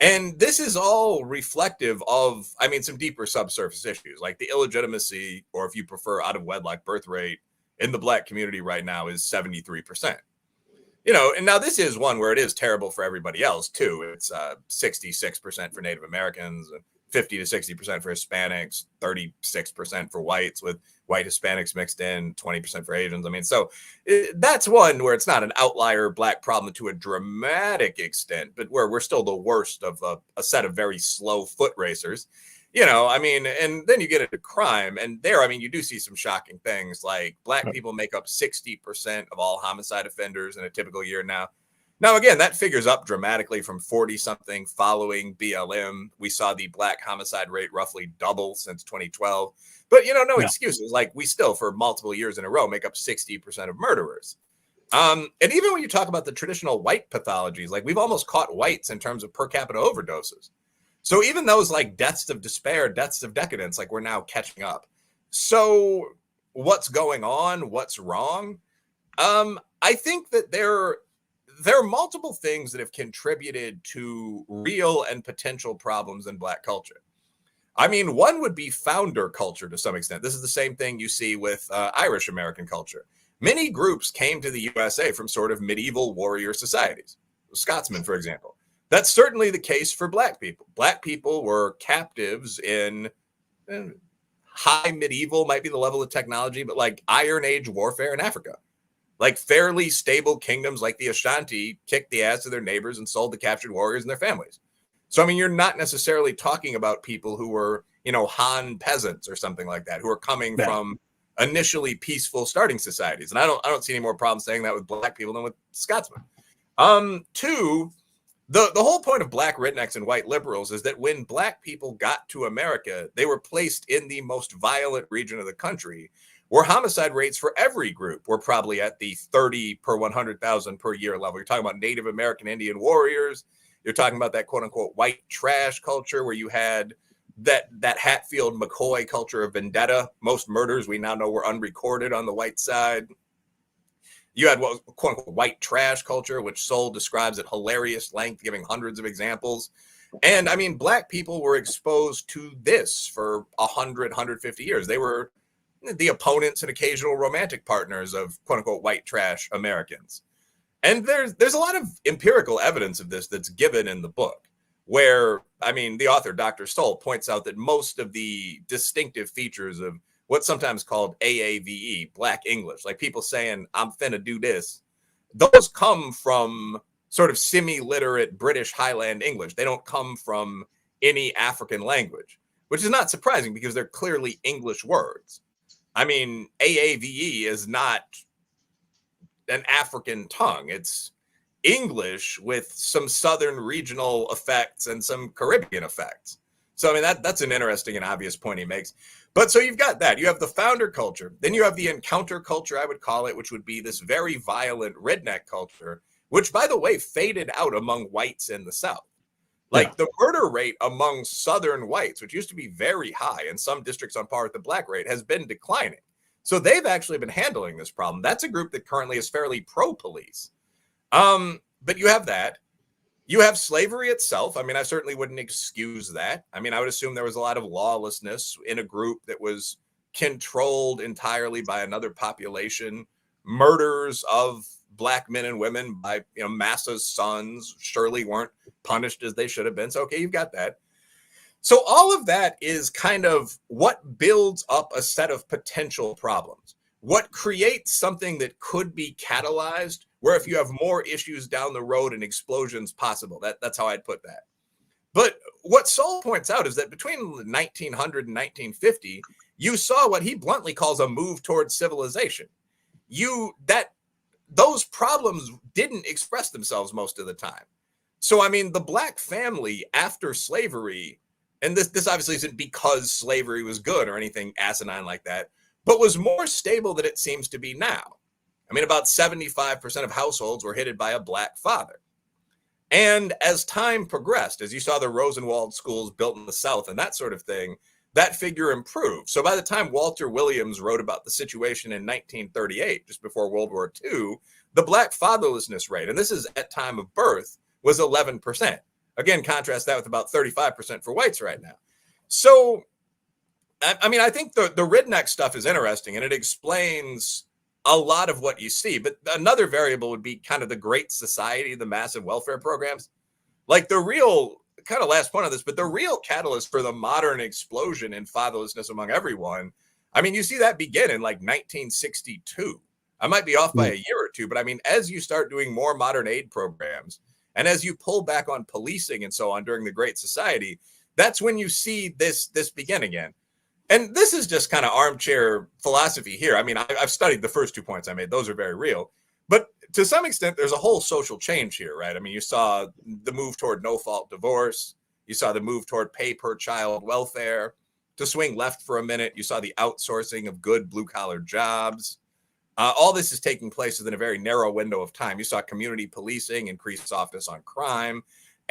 And this is all reflective of, I mean, some deeper subsurface issues, like the illegitimacy, or if you prefer, out of wedlock birth rate in the Black community right now is 73%. And now this is one where it is terrible for everybody else, too. It's 66% for Native Americans, 50 to 60% for Hispanics, 36% for whites, with white Hispanics mixed in, 20% for Asians. I mean, so that's one where it's not an outlier Black problem to a dramatic extent, but where we're still the worst of a set of very slow foot racers. I mean, and then you get into crime, and there, I mean, you do see some shocking things, like Black people make up 60% of all homicide offenders in a typical year now. Now, again, that figures up dramatically from 40-something following BLM. We saw the Black homicide rate roughly double since 2012. But, no excuses. Like, we still, for multiple years in a row, make up 60% of murderers. And even when you talk about the traditional white pathologies, like, we've almost caught whites in terms of per capita overdoses. So even those like deaths of despair, deaths of decadence, like we're now catching up. So what's going on? What's wrong? I think that there are multiple things that have contributed to real and potential problems in Black culture. I mean, one would be founder culture to some extent. This is the same thing you see with Irish American culture. Many groups came to the USA from sort of medieval warrior societies. Scotsmen, for example. That's certainly the case for Black people. Black people were captives in high medieval, might be the level of technology, but like Iron Age warfare in Africa. Like fairly stable kingdoms like the Ashanti kicked the ass of their neighbors and sold the captured warriors and their families. So, I mean, you're not necessarily talking about people who were, Han peasants or something like that, who are coming from initially peaceful starting societies. And I don't see any more problem saying that with Black people than with Scotsmen. Two, the whole point of Black rednecks and white liberals is that when Black people got to America, they were placed in the most violent region of the country, where homicide rates for every group were probably at the 30 per 100,000 per year level. You're talking about Native American Indian warriors. You're talking about that quote unquote white trash culture where you had that Hatfield McCoy culture of vendetta. Most murders we now know were unrecorded on the white side. You had what was quote unquote white trash culture, which Sowell describes at hilarious length, giving hundreds of examples. And I mean, Black people were exposed to this for 100, 150 years. They were the opponents and occasional romantic partners of quote unquote white trash Americans. And there's a lot of empirical evidence of this that's given in the book, where, I mean, the author, Dr. Sowell, points out that most of the distinctive features of what's sometimes called AAVE, Black English, like people saying, I'm finna do this, those come from sort of semi-literate British Highland English. They don't come from any African language, which is not surprising because they're clearly English words. I mean, AAVE is not an African tongue. It's English with some Southern regional effects and some Caribbean effects. So, I mean, that's an interesting and obvious point he makes. But so you've got that. You have the founder culture. Then you have the encounter culture, I would call it, which would be this very violent redneck culture, which, by the way, faded out among whites in the South. Like the murder rate among Southern whites, which used to be very high in some districts on par with the Black rate, has been declining. So they've actually been handling this problem. That's a group that currently is fairly pro-police. But you have that. You have slavery itself. I mean, I certainly wouldn't excuse that. I mean, I would assume there was a lot of lawlessness in a group that was controlled entirely by another population. Murders of Black men and women by, Massa's sons surely weren't punished as they should have been. So, okay, you've got that. So all of that is kind of what builds up a set of potential problems. What creates something that could be catalyzed, where if you have more issues down the road and explosions possible, that's how I'd put that. But what Sowell points out is that between 1900 and 1950, you saw what he bluntly calls a move towards civilization. Those problems didn't express themselves most of the time. So, I mean, the Black family after slavery, and this obviously isn't because slavery was good or anything asinine like that, but was more stable than it seems to be now. I mean, about 75% of households were headed by a Black father. And as time progressed, as you saw the Rosenwald schools built in the South and that sort of thing, that figure improved. So by the time Walter Williams wrote about the situation in 1938, just before World War II, the Black fatherlessness rate, and this is at time of birth, was 11%. Again, contrast that with about 35% for whites right now. So, I mean, I think the redneck stuff is interesting and it explains a lot of what you see. But another variable would be kind of the Great Society, the massive welfare programs. Like the real, kind of last point on this, but the real catalyst for the modern explosion in fatherlessness among everyone, I mean, you see that begin in like 1962. I might be off by a year or two, but I mean, as you start doing more modern aid programs, and as you pull back on policing and so on during the Great Society, that's when you see this begin again. And this is just kind of armchair philosophy here. I mean, I've studied the first 2 points I made. Those are very real. But to some extent, there's a whole social change here, right? I mean, you saw the move toward no-fault divorce. You saw the move toward pay-per-child welfare. To swing left for a minute, you saw the outsourcing of good blue-collar jobs. All this is taking place within a very narrow window of time. You saw community policing, increased softness on crime.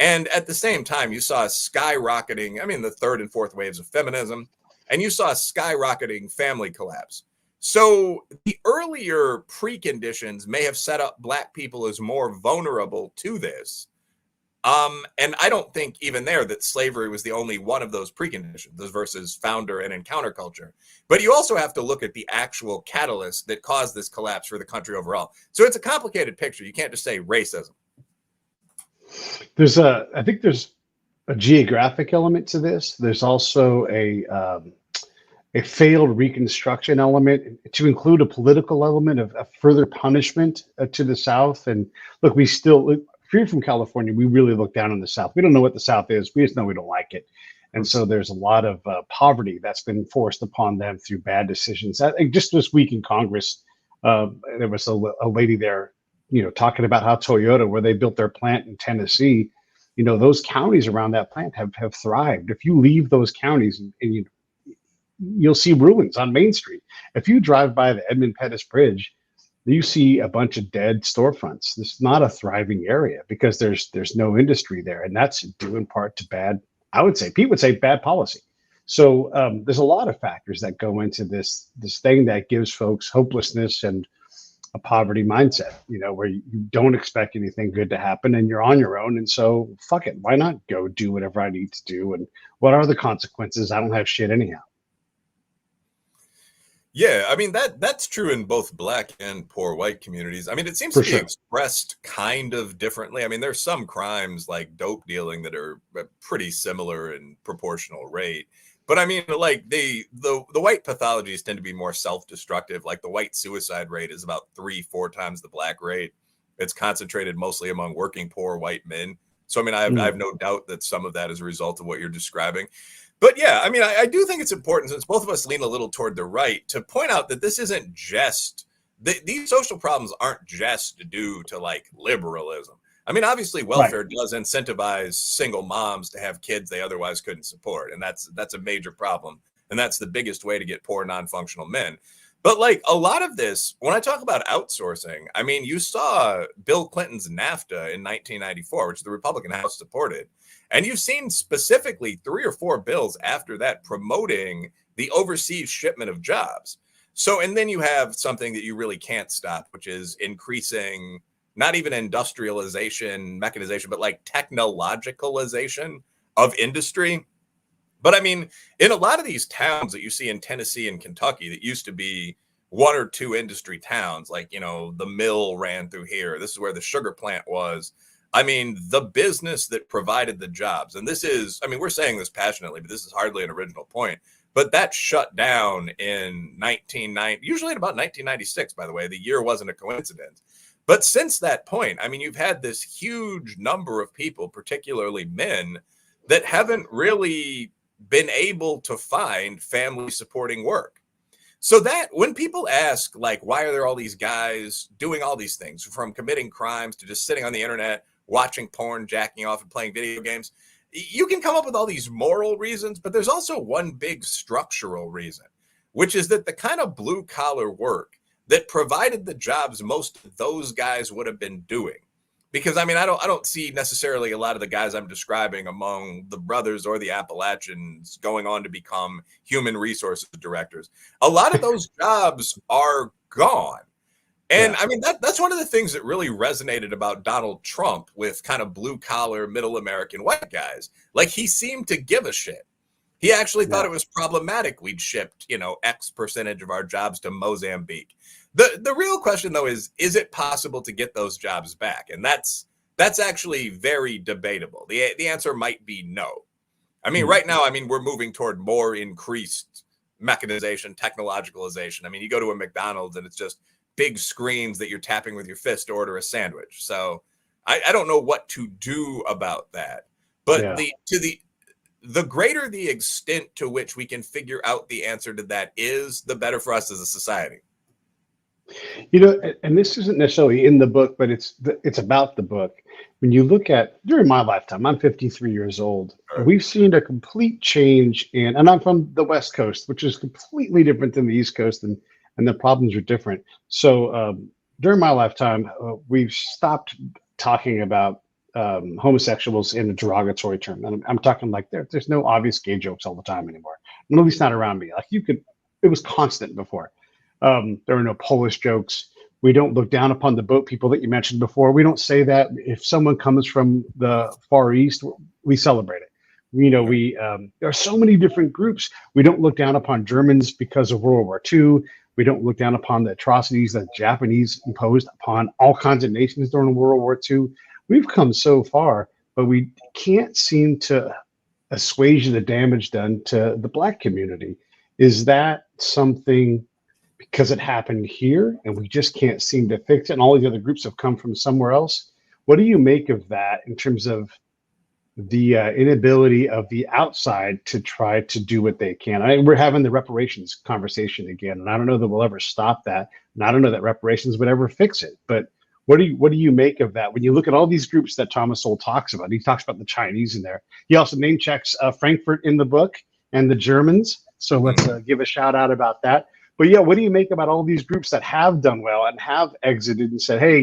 And at the same time, you saw skyrocketing, I mean, the third and fourth waves of feminism, and you saw skyrocketing family collapse. So the earlier preconditions may have set up Black people as more vulnerable to this. And I don't think even there that slavery was the only one of those preconditions versus founder and encounter culture. But you also have to look at the actual catalyst that caused this collapse for the country overall. So it's a complicated picture. You can't just say racism. I think there's a geographic element to this. There's also a failed Reconstruction element, to include a political element of further punishment to the South. And look, if you're from California, we really look down on the South. We don't know what the South is. We just know we don't like it. And so there's a lot of poverty that's been forced upon them through bad decisions. Just this week in Congress, there was a lady there, talking about how Toyota, where they built their plant in Tennessee, those counties around that plant have thrived. If you leave those counties and you'll see ruins on Main Street. If you drive by the Edmund Pettus Bridge, you see a bunch of dead storefronts. This is not a thriving area because there's no industry there, and that's due in part to bad. Pete would say bad policy. So there's a lot of factors that go into this thing that gives folks hopelessness and a poverty mindset, where you don't expect anything good to happen and you're on your own. And so fuck it. Why not go do whatever I need to do? And what are the consequences? I don't have shit anyhow. Yeah, I mean, that's true in both Black and poor white communities. I mean, it seems to be expressed kind of differently. I mean, there's some crimes like dope dealing that are pretty similar in proportional rate. But I mean, like the white pathologies tend to be more self-destructive. Like the white suicide rate is about 3-4 times the Black rate. It's concentrated mostly among working poor white men. So, I mean, I have no doubt that some of that is a result of what you're describing. But yeah, I mean, I do think it's important, since both of us lean a little toward the right, to point out that this isn't just, these social problems aren't just due to like liberalism. I mean, obviously welfare does incentivize single moms to have kids they otherwise couldn't support. And that's a major problem. And that's the biggest way to get poor non-functional men. But like a lot of this, when I talk about outsourcing, I mean, you saw Bill Clinton's NAFTA in 1994, which the Republican House supported. And you've seen specifically 3 or 4 bills after that promoting the overseas shipment of jobs. So, and then you have something that you really can't stop, which is increasing, not even industrialization, mechanization, but like technologicalization of industry. But I mean, in a lot of these towns that you see in Tennessee and Kentucky that used to be 1 or 2 industry towns, like, the mill ran through here. This is where the sugar plant was. I mean, the business that provided the jobs, and this is, I mean, we're saying this passionately, but this is hardly an original point, but that shut down in 1990, usually at about 1996, by the way. The year wasn't a coincidence. But since that point, I mean, you've had this huge number of people, particularly men, that haven't really been able to find family supporting work. So that when people ask, like, why are there all these guys doing all these things, from committing crimes to just sitting on the internet, watching porn, jacking off, and playing video games, you can come up with all these moral reasons, but there's also one big structural reason, which is that the kind of blue collar work that provided the jobs most of those guys would have been doing. Because I mean, I don't see necessarily a lot of the guys I'm describing among the brothers or the Appalachians going on to become human resources directors. A lot of those jobs are gone. And I mean, that's one of the things that really resonated about Donald Trump with kind of blue collar, middle American white guys. Like, he seemed to give a shit. He actually thought it was problematic we'd shipped, X percentage of our jobs to Mozambique. The real question, though, is it possible to get those jobs back? And that's actually very debatable. The answer might be no. I mean, right now, I mean, we're moving toward more increased mechanization, technologicalization. I mean, you go to a McDonald's and it's just big screens that you're tapping with your fist to order a sandwich. So I don't know what to do about that. But the greater the extent to which we can figure out the answer to that is, the better for us as a society. And this isn't necessarily in the book, but it's about the book. When you look at, during my lifetime, I'm 53 years old. We've seen a complete change and I'm from the West Coast, which is completely different than the East Coast, and the problems are different. So during my lifetime, we've stopped talking about homosexuals in a derogatory term. And I'm talking like there's no obvious gay jokes all the time anymore. At least not around me. Like it was constant before. There were no Polish jokes. We don't look down upon the boat people that you mentioned before. We don't say that. If someone comes from the Far East, we celebrate it. There are so many different groups. We don't look down upon Germans because of World War II. We don't look down upon the atrocities that Japanese imposed upon all kinds of nations during World War II. We've come so far, but we can't seem to assuage the damage done to the Black community. Is that something because it happened here and we just can't seem to fix it, and all these other groups have come from somewhere else? What do you make of that in terms of the inability of the outside to try to do what they can? We're having the reparations conversation again, and I don't know that we'll ever stop that, and I don't know that reparations would ever fix it. But what do you make of that when you look at all these groups that Thomas Sowell talks about? He talks about the Chinese in there. He also name checks Frankfurt in the book and the Germans. So let's give a shout out about that. But yeah, what do you make about all these groups that have done well and have exited and said, hey,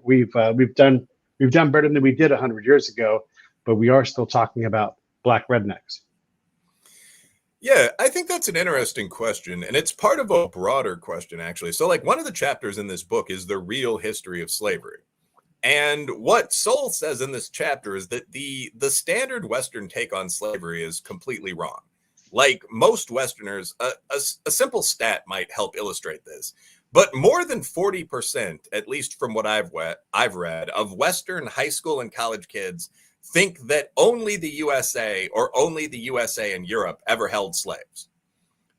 we've done better than we did 100 years ago, but we are still talking about Black rednecks? Yeah, I think that's an interesting question, and it's part of a broader question, actually. So, like, one of the chapters in this book is the real history of slavery. And what Sowell says in this chapter is that the standard Western take on slavery is completely wrong. Like most Westerners, a simple stat might help illustrate this. But more than 40%, at least from what I've read, of Western high school and college kids think that only the USA or only the USA and Europe ever held slaves.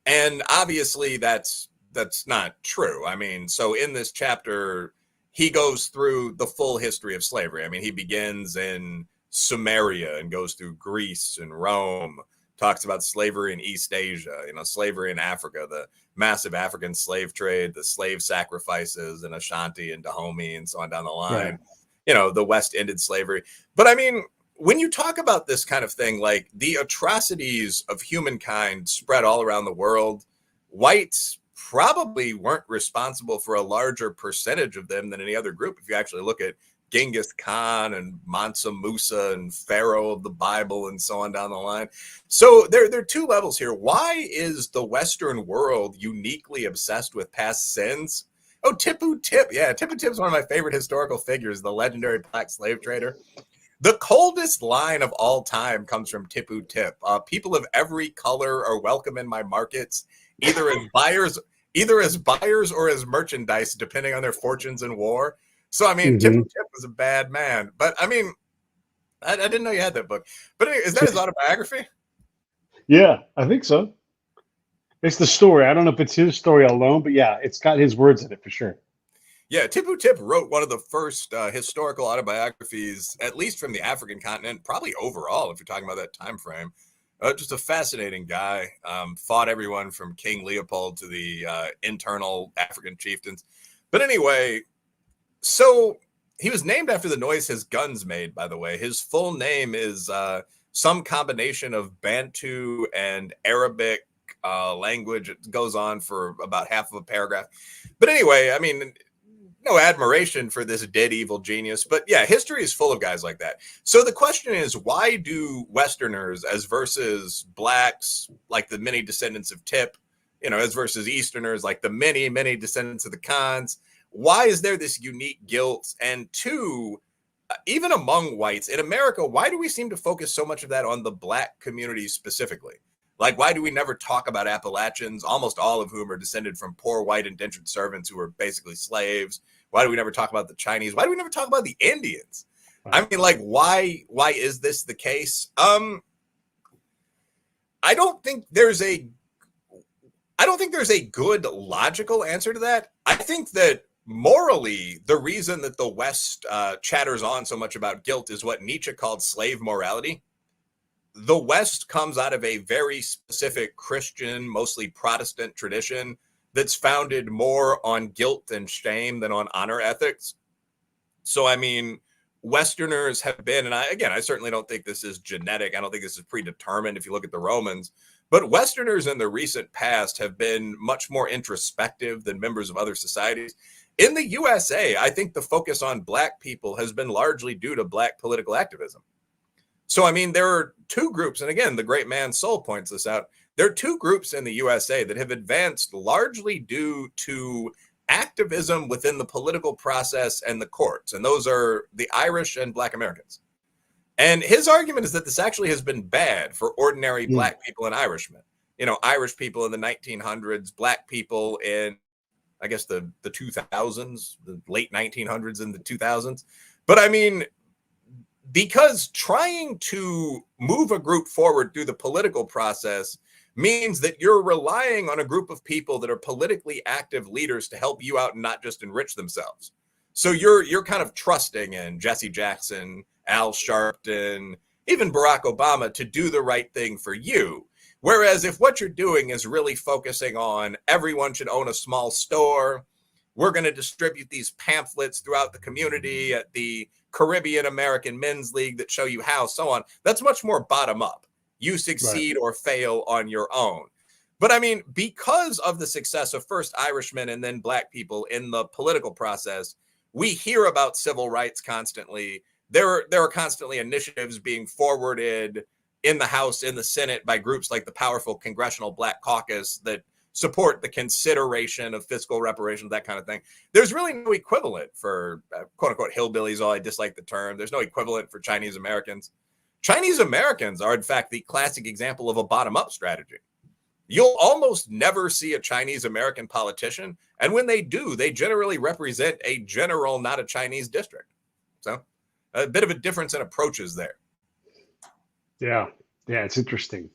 And obviously that's not true. I mean, so in this chapter, he goes through the full history of slavery. I mean, he begins in Sumeria and goes through Greece and Rome, talks about slavery in East Asia, slavery in Africa, the massive African slave trade, the slave sacrifices in Ashanti and Dahomey and so on down the line. Right. The West ended slavery. But I mean, when you talk about this kind of thing, like the atrocities of humankind spread all around the world, whites probably weren't responsible for a larger percentage of them than any other group. If you actually look at Genghis Khan and Mansa Musa and Pharaoh of the Bible and so on down the line. So there are two levels here. Why is the Western world uniquely obsessed with past sins? Oh, Tipu Tip. Yeah, Tipu Tip is one of my favorite historical figures, the legendary black slave trader. The coldest line of all time comes from Tipu Tip. People of every color are welcome in my markets, either as buyers or as merchandise, depending on their fortunes in war. So, I mean, Tipu Tip was a bad man. But, I mean, I didn't know you had that book. But anyway, is that his autobiography? Yeah, I think so. It's the story. I don't know if it's his story alone, but yeah, it's got his words in it for sure. Yeah, Tipu Tip wrote one of the first historical autobiographies, at least from the African continent, probably overall, if you're talking about that time frame. Just a fascinating guy. Fought everyone from King Leopold to the internal African chieftains. But anyway, so he was named after the noise his guns made, by the way. His full name is some combination of Bantu and Arabic language. It goes on for about half of a paragraph. But anyway, I mean, no admiration for this dead evil genius, but yeah, history is full of guys like that. So the question is, why do Westerners, as versus blacks, like the many descendants of Tip, as versus Easterners, like the many, many descendants of the Khans, why is there this unique guilt? And two, even among whites in America, why do we seem to focus so much of that on the black community specifically? Like, why do we never talk about Appalachians, almost all of whom are descended from poor white indentured servants who were basically slaves? Why do we never talk about the Chinese? Why do we never talk about the Indians? Right. I mean, like, why is this the case? I don't think there's a good logical answer to that. I think that morally, the reason that the West chatters on so much about guilt is what Nietzsche called slave morality. The West comes out of a very specific Christian, mostly Protestant tradition that's founded more on guilt and shame than on honor ethics. So, I mean, Westerners have been, and I certainly don't think this is genetic. I don't think this is predetermined if you look at the Romans, but Westerners in the recent past have been much more introspective than members of other societies. In the USA, I think the focus on Black people has been largely due to Black political activism. So, I mean, there are two groups, and again, the great man Sowell points this out. There are two groups in the USA that have advanced largely due to activism within the political process and the courts, and those are the Irish and Black Americans. And his argument is that this actually has been bad for ordinary Black people and Irishmen. You know, Irish people in the 1900s, Black people in, I guess, the 2000s, the late 1900s and the 2000s. But I mean, because trying to move a group forward through the political process means that you're relying on a group of people that are politically active leaders to help you out and not just enrich themselves. So you're kind of trusting in Jesse Jackson, Al Sharpton, even Barack Obama to do the right thing for you. Whereas if what you're doing is really focusing on everyone should own a small store, we're going to distribute these pamphlets throughout the community at the Caribbean American Men's League that show you how, so on. That's much more bottom up. You succeed or fail on your own. But I mean, because of the success of first Irishmen and then Black people in the political process, we hear about civil rights constantly. There are constantly initiatives being forwarded in the House, in the Senate by groups like the powerful Congressional Black Caucus that support the consideration of fiscal reparations, that kind of thing. There's really no equivalent for quote unquote hillbillies, although I dislike the term. There's no equivalent for Chinese Americans. Chinese Americans are in fact the classic example of a bottom up strategy. You'll almost never see a Chinese American politician. And when they do, they generally represent a general, not a Chinese district. So a bit of a difference in approaches there. Yeah, it's interesting.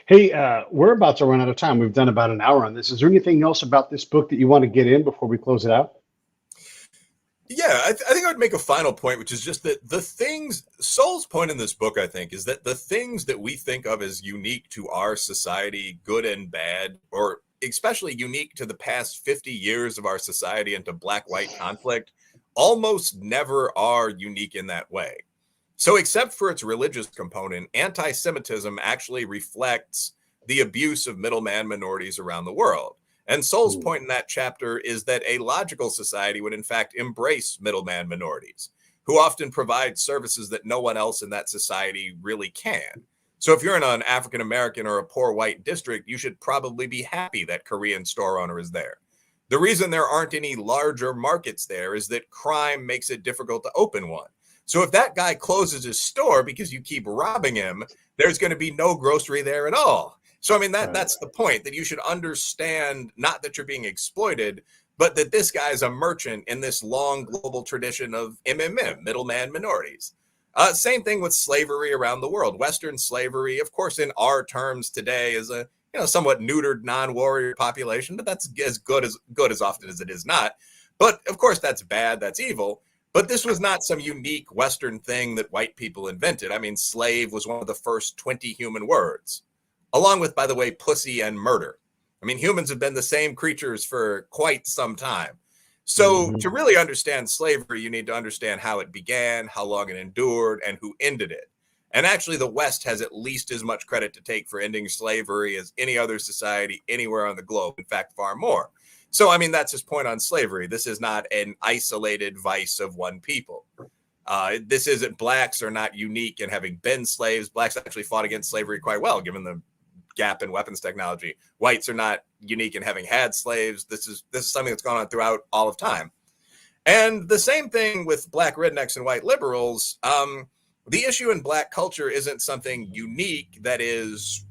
Hey, we're about to run out of time. We've done about an hour on this. Is there anything else about this book that you want to get in before we close it out? Yeah, I think I would make a final point, which is just that the things, Sowell's point in this book, I think, is that the things that we think of as unique to our society, good and bad, or especially unique to the past 50 years of our society and to Black-white conflict, almost never are unique in that way. So except for its religious component, anti-Semitism actually reflects the abuse of middleman minorities around the world. And Sowell's point in that chapter is that a logical society would in fact embrace middleman minorities, who often provide services that no one else in that society really can. So if you're in an African-American or a poor white district, you should probably be happy that Korean store owner is there. The reason there aren't any larger markets there is that crime makes it difficult to open one. So if that guy closes his store because you keep robbing him, there's going to be no grocery there at all. So, I mean, that's the point, that you should understand not that you're being exploited, but that this guy is a merchant in this long global tradition of MMM, middleman minorities. Same thing with slavery around the world. Western slavery, of course, in our terms today is a somewhat neutered non-warrior population, but that's as good as often as it is not. But of course, that's bad, that's evil. But this was not some unique Western thing that white people invented. I mean, slave was one of the first 20 human words, along with, by the way, pussy and murder. I mean, humans have been the same creatures for quite some time. So to really understand slavery, you need to understand how it began, how long it endured, and who ended it. And actually, the West has at least as much credit to take for ending slavery as any other society anywhere on the globe. In fact, far more. So, I mean, that's his point on slavery. This is not an isolated vice of one people. This isn't, blacks are not unique in having been slaves. Blacks actually fought against slavery quite well, given the gap in weapons technology. Whites are not unique in having had slaves. This is something that's gone on throughout all of time. And the same thing with Black rednecks and white liberals. The issue in Black culture isn't something unique that is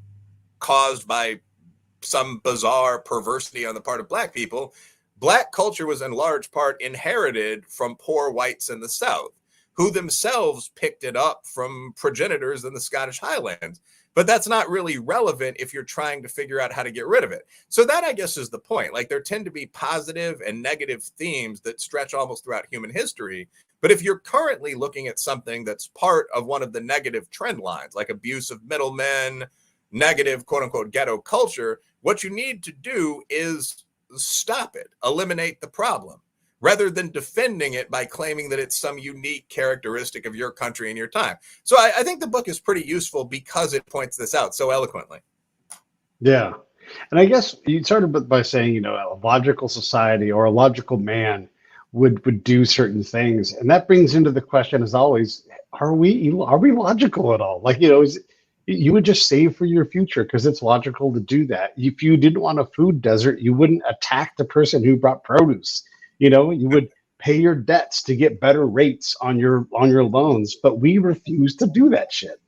caused by some bizarre perversity on the part of Black people. Black culture was in large part inherited from poor whites in the South, who themselves picked it up from progenitors in the Scottish Highlands. But that's not really relevant if you're trying to figure out how to get rid of it. So that, I guess, is the point. Like, there tend to be positive and negative themes that stretch almost throughout human history. But if you're currently looking at something that's part of one of the negative trend lines, like abuse of middlemen, negative, quote unquote, ghetto culture, what you need to do is stop it, eliminate the problem, rather than defending it by claiming that it's some unique characteristic of your country and your time. So I think the book is pretty useful because it points this out so eloquently. Yeah. And I guess you started by saying, a logical society or a logical man would do certain things. And that brings into the question, as always, are we logical at all? Like, you would just save for your future because it's logical to do that. If you didn't want a food desert, you wouldn't attack the person who brought produce. You would pay your debts to get better rates on your loans, but we refuse to do that shit.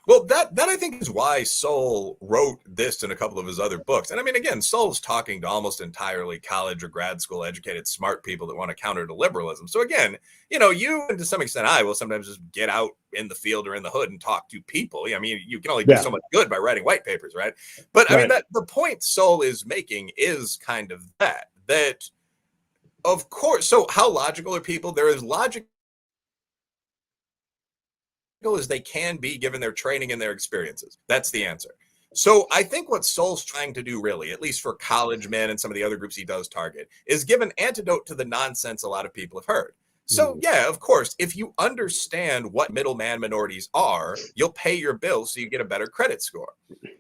Well, that I think is why Sowell wrote this in a couple of his other books. And I mean, again, Sowell's talking to almost entirely college or grad school educated smart people that want to counter to liberalism. So again, you and to some extent I will sometimes just get out in the field or in the hood and talk to people. I mean, you can only do so much good by writing white papers, right? But I mean, that the point Sowell is making is kind of that of course. So how logical are people? There is logic as they can be given their training and their experiences. That's the answer. So I think what Sowell's trying to do, really, at least for college men and some of the other groups he does target, is give an antidote to the nonsense a lot of people have heard. So yeah, of course, if you understand what middleman minorities are, you'll pay your bills so you get a better credit score.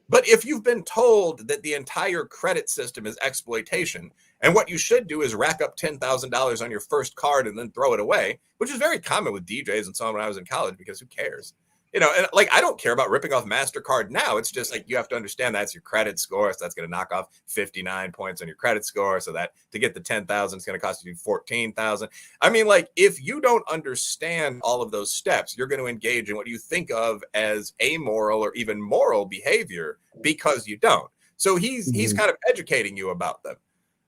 But if you've been told that the entire credit system is exploitation, and what you should do is rack up $10,000 on your first card and then throw it away, which is very common with DJs and so on when I was in college, because who cares? And like, I don't care about ripping off MasterCard now. It's just like, you have to understand that's your credit score. So that's going to knock off 59 points on your credit score. So that to get the 10,000, it's going to cost you 14,000. I mean, like, if you don't understand all of those steps, you're going to engage in what you think of as amoral or even moral behavior because you don't. So he's kind of educating you about them.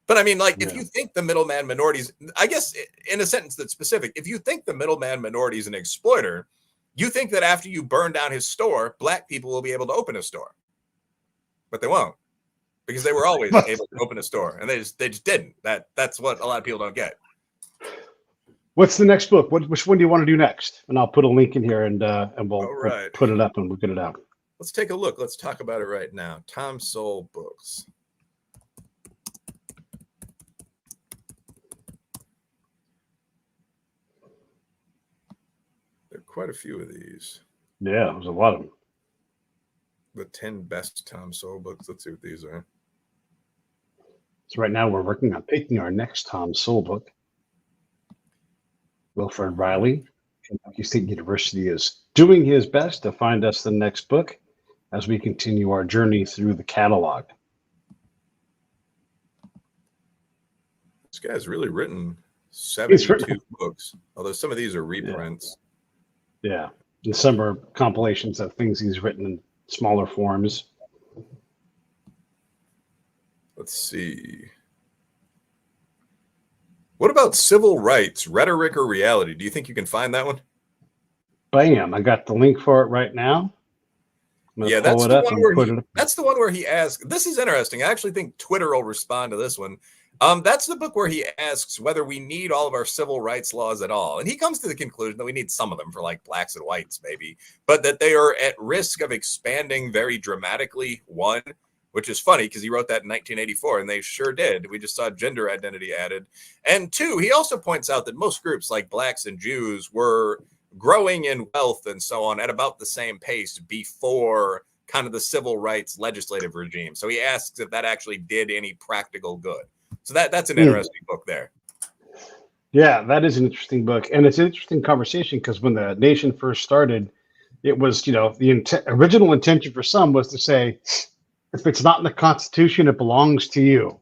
But I mean, like, if you think the middleman minorities, I guess in a sentence that's specific, if you think the middleman minority is an exploiter, you think that after you burn down his store, black people will be able to open a store, but they won't, because they were always able to open a store, and they just didn't. That's what a lot of people don't get. What's the next book? Which one do you want to do next? And I'll put a link in here, and we'll put it up and we'll get it out. Let's take a look. Let's talk about it right now. Tom Sowell books. Quite a few of these. Yeah, there's a lot of them. The 10 best Tom Sowell books. Let's see what these are. So right now we're working on picking our next Tom Sowell book. Wilfred Reilly, Kentucky State University, is doing his best to find us the next book as we continue our journey through the catalog. This guy's really written 72 books, although some of these are reprints. Yeah, and some are compilations of things he's written in smaller forms. Let's see. What about Civil Rights, Rhetoric or Reality? Do you think you can find that one? Bam, I got the link for it right now. Yeah, that's the one where he asks, this is interesting. I actually think Twitter will respond to this one. That's the book where he asks whether we need all of our civil rights laws at all. And he comes to the conclusion that we need some of them for like blacks and whites, maybe, but that they are at risk of expanding very dramatically. One, which is funny because he wrote that in 1984 and they sure did. We just saw gender identity added. And two, he also points out that most groups like blacks and Jews were growing in wealth and so on at about the same pace before kind of the civil rights legislative regime. So he asks if that actually did any practical good. So that's an interesting book there. Yeah, that is an interesting book. And it's an interesting conversation because when the nation first started, it was, the original intention for some was to say, if it's not in the Constitution, it belongs to you,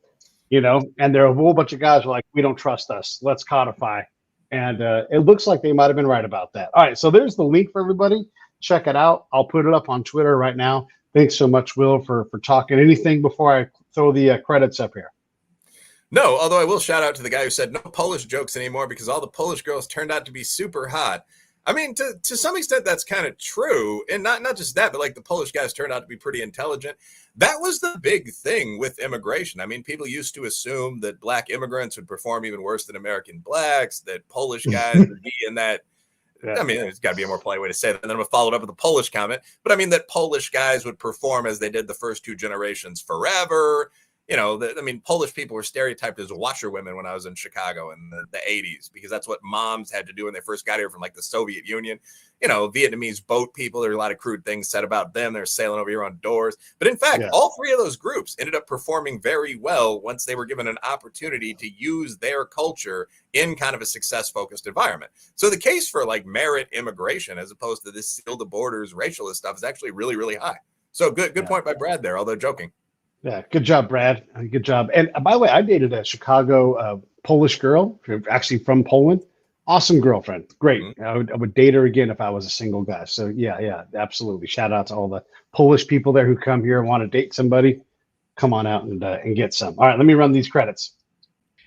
and there are a whole bunch of guys who are like, we don't trust us. Let's codify. And it looks like they might have been right about that. All right, so there's the link for everybody. Check it out. I'll put it up on Twitter right now. Thanks so much, Will, for talking. Anything before I throw the credits up here? No, although I will shout out to the guy who said no Polish jokes anymore because all the Polish girls turned out to be super hot. I mean, to some extent, that's kind of true. And not just that, but like the Polish guys turned out to be pretty intelligent. That was the big thing with immigration. I mean, people used to assume that black immigrants would perform even worse than American blacks, that Polish guys would be in that. Yeah. I mean, there's got to be a more polite way to say that. And then I'm going to follow it up with a Polish comment. But I mean, that Polish guys would perform as they did the first two generations forever. I mean, Polish people were stereotyped as washerwomen when I was in Chicago in the 80s, because that's what moms had to do when they first got here from like the Soviet Union. Vietnamese boat people, there are a lot of crude things said about them. They're sailing over here on doors. But in fact, all three of those groups ended up performing very well once they were given an opportunity to use their culture in kind of a success-focused environment. So the case for like merit immigration, as opposed to this seal the borders racialist stuff, is actually really, really high. So good point by Brad there, although joking. Yeah, good job, Brad. Good job. And by the way, I dated a Chicago Polish girl, actually from Poland. Awesome girlfriend. Great. Mm-hmm. I would date her again if I was a single guy. So yeah, absolutely. Shout out to all the Polish people there who come here and want to date somebody. Come on out and get some. All right, let me run these credits.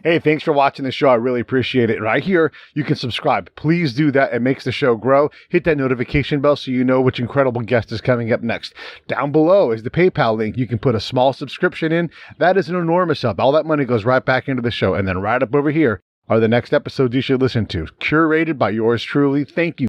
Hey, thanks for watching the show. I really appreciate it. Right here, you can subscribe. Please do that. It makes the show grow. Hit that notification bell so you know which incredible guest is coming up next. Down below is the PayPal link. You can put a small subscription in. That is an enormous help. All that money goes right back into the show. And then right up over here are the next episodes you should listen to, curated by yours truly. Thank you.